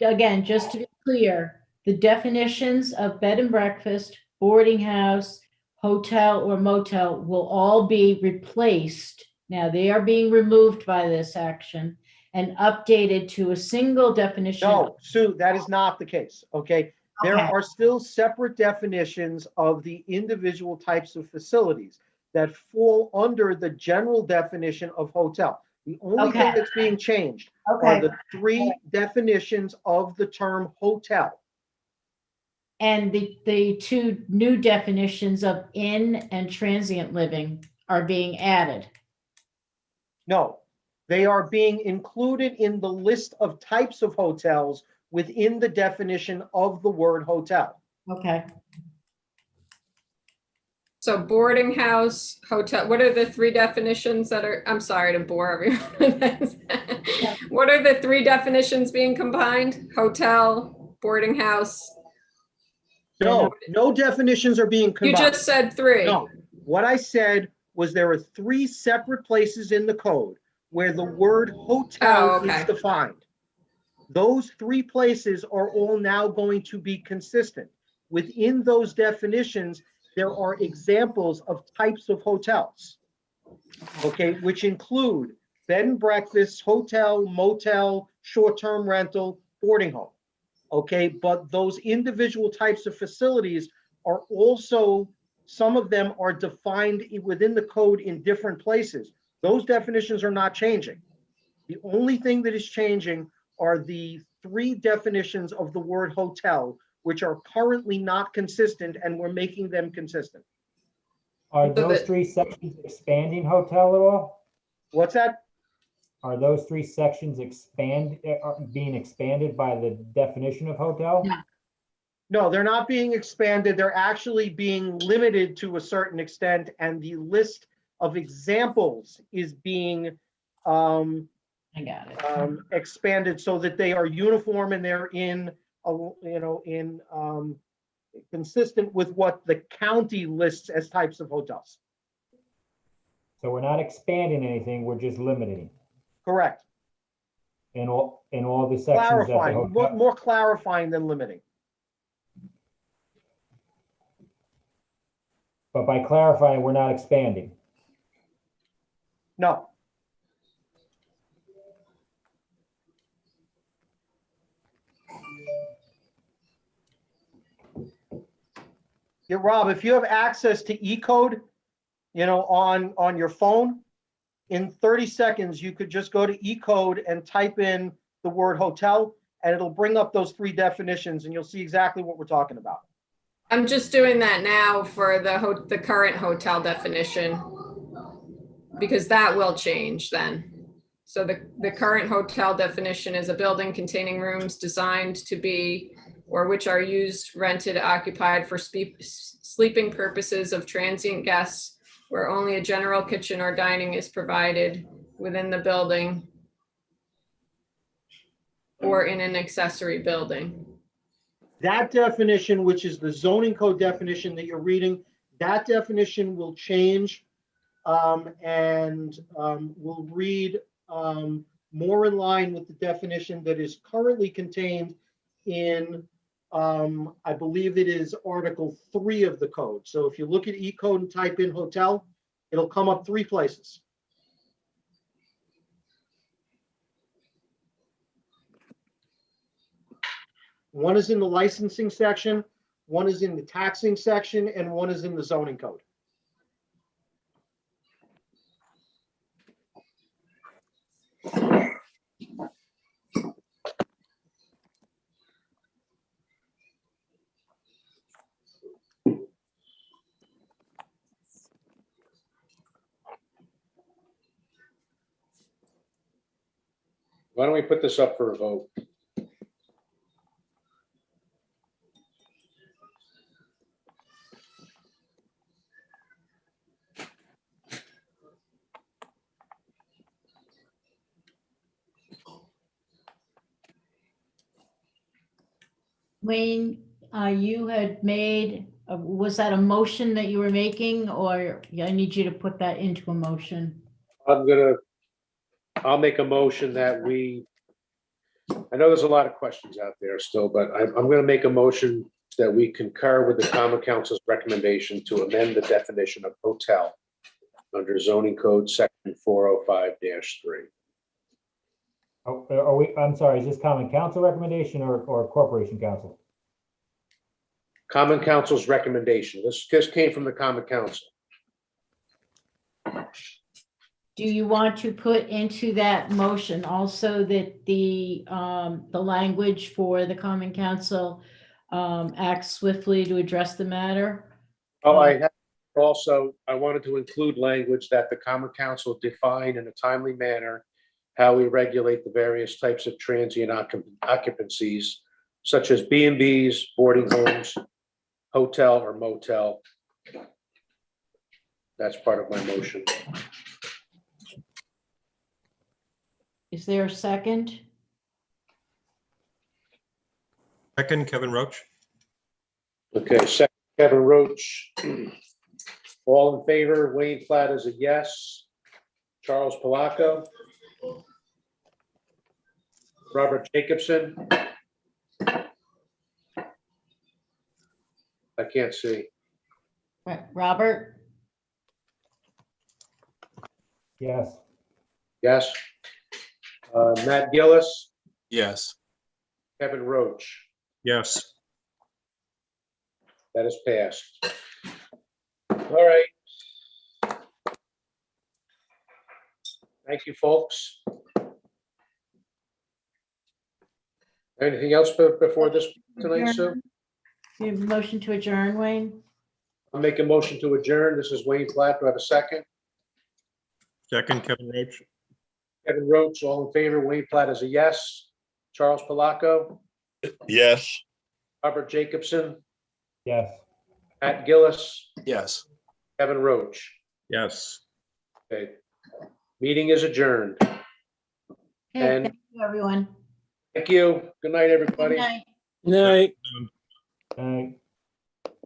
again, just to be clear, the definitions of bed and breakfast, boarding house, hotel or motel will all be replaced. Now they are being removed by this action and updated to a single definition. No, Sue, that is not the case, okay? There are still separate definitions of the individual types of facilities that fall under the general definition of hotel. The only thing that's being changed are the three definitions of the term hotel. And the two new definitions of inn and transient living are being added. No, they are being included in the list of types of hotels within the definition of the word hotel. Okay. So boarding house, hotel, what are the three definitions that are, I'm sorry to bore everyone. What are the three definitions being combined? Hotel, boarding house? No, no definitions are being You combined. just said three. No, what I said was there are three separate places in the code where the word hotel Oh, okay. is defined. Those three places are all now going to be consistent. Within those definitions, there are examples of types of hotels, okay, which include bed and breakfast, hotel, motel, short-term rental, boarding home, okay? But those individual types of facilities are also, some of them are defined within the code in different places. Those definitions are not changing. The only thing that is changing are the three definitions of the word hotel, which are currently not consistent, and we're making them consistent. Are those three sections expanding hotel at all? What's that? Are those three sections being expanded by the definition of hotel? No, they're not being expanded. They're actually being limited to a certain extent, and the list of examples is being I got it. expanded so that they are uniform and they're consistent with what the county lists as types of hotels. So we're not expanding anything, we're just limiting Correct. in all the sections that the Clarifying, hotel. more clarifying than limiting. But by clarifying, we're not expanding. No. Yeah, Rob, if you have access to E-code, on your phone, in 30 seconds, you could just go to E-code and type in the word hotel, and it'll bring up those three definitions, and you'll see exactly what we're talking about. I'm just doing that now for the current hotel definition, because that will change then. So the current hotel definition is a building containing rooms designed to be, or which are used, rented, occupied for sleeping purposes of transient guests, where only a general kitchen or dining is provided within the building or in an accessory building. That definition, which is the zoning code definition that you're reading, that definition will change and will read more in line with the definition that is currently contained in, I believe it is Article 3 of the code. So if you look at E-code and type in hotel, it'll come up three places. One is in the licensing section, one is in the taxing section, and one is in the zoning code. Why don't we put this up for a vote? Wayne, you had made, was that a motion that you were making, or I need you to put that into a motion? I'll make a motion that I know there's a lot of questions out there still, but I'm going to make a motion that we concur with the Common Council's recommendation to amend the definition of hotel under zoning code section 405-3. I'm sorry, is this Common Council recommendation or Corporation Council? Common Council's recommendation. This came from the Common Council. Do you want to put into that motion also that the language for the Common Council acts swiftly to address the matter? Oh, I wanted to include language that the Common Council define in a timely manner how we regulate the various types of transient occupancies, such as B&Bs, boarding homes, hotel or motel. That's part of my motion. Is there a second? Second, Kevin Roach. Okay, second, Kevin Roach. All in favor, Wayne Platt is a yes. Charles Palaco. Robert Jacobson. I can't see. Right, Robert? Yes. Yes. Matt Gillis, Yes. Kevin Roach. Yes. That is passed. All right. Thank you, folks. Anything else before this tonight, Sue? You have a motion to adjourn, Wayne? I'll make a motion to adjourn. This is Wayne Platt. Do I have a second? Second, Kevin Roach. Kevin Roach, all in favor. Wayne Platt is a yes. Charles Palaco, Yes. Robert Jacobson, Yes. Matt Gillis, Yes. Kevin Roach. Yes. Okay. Meeting is adjourned. Okay, And- thank you, everyone. Thank you. Good night, everybody. Good night. Good night. Aye.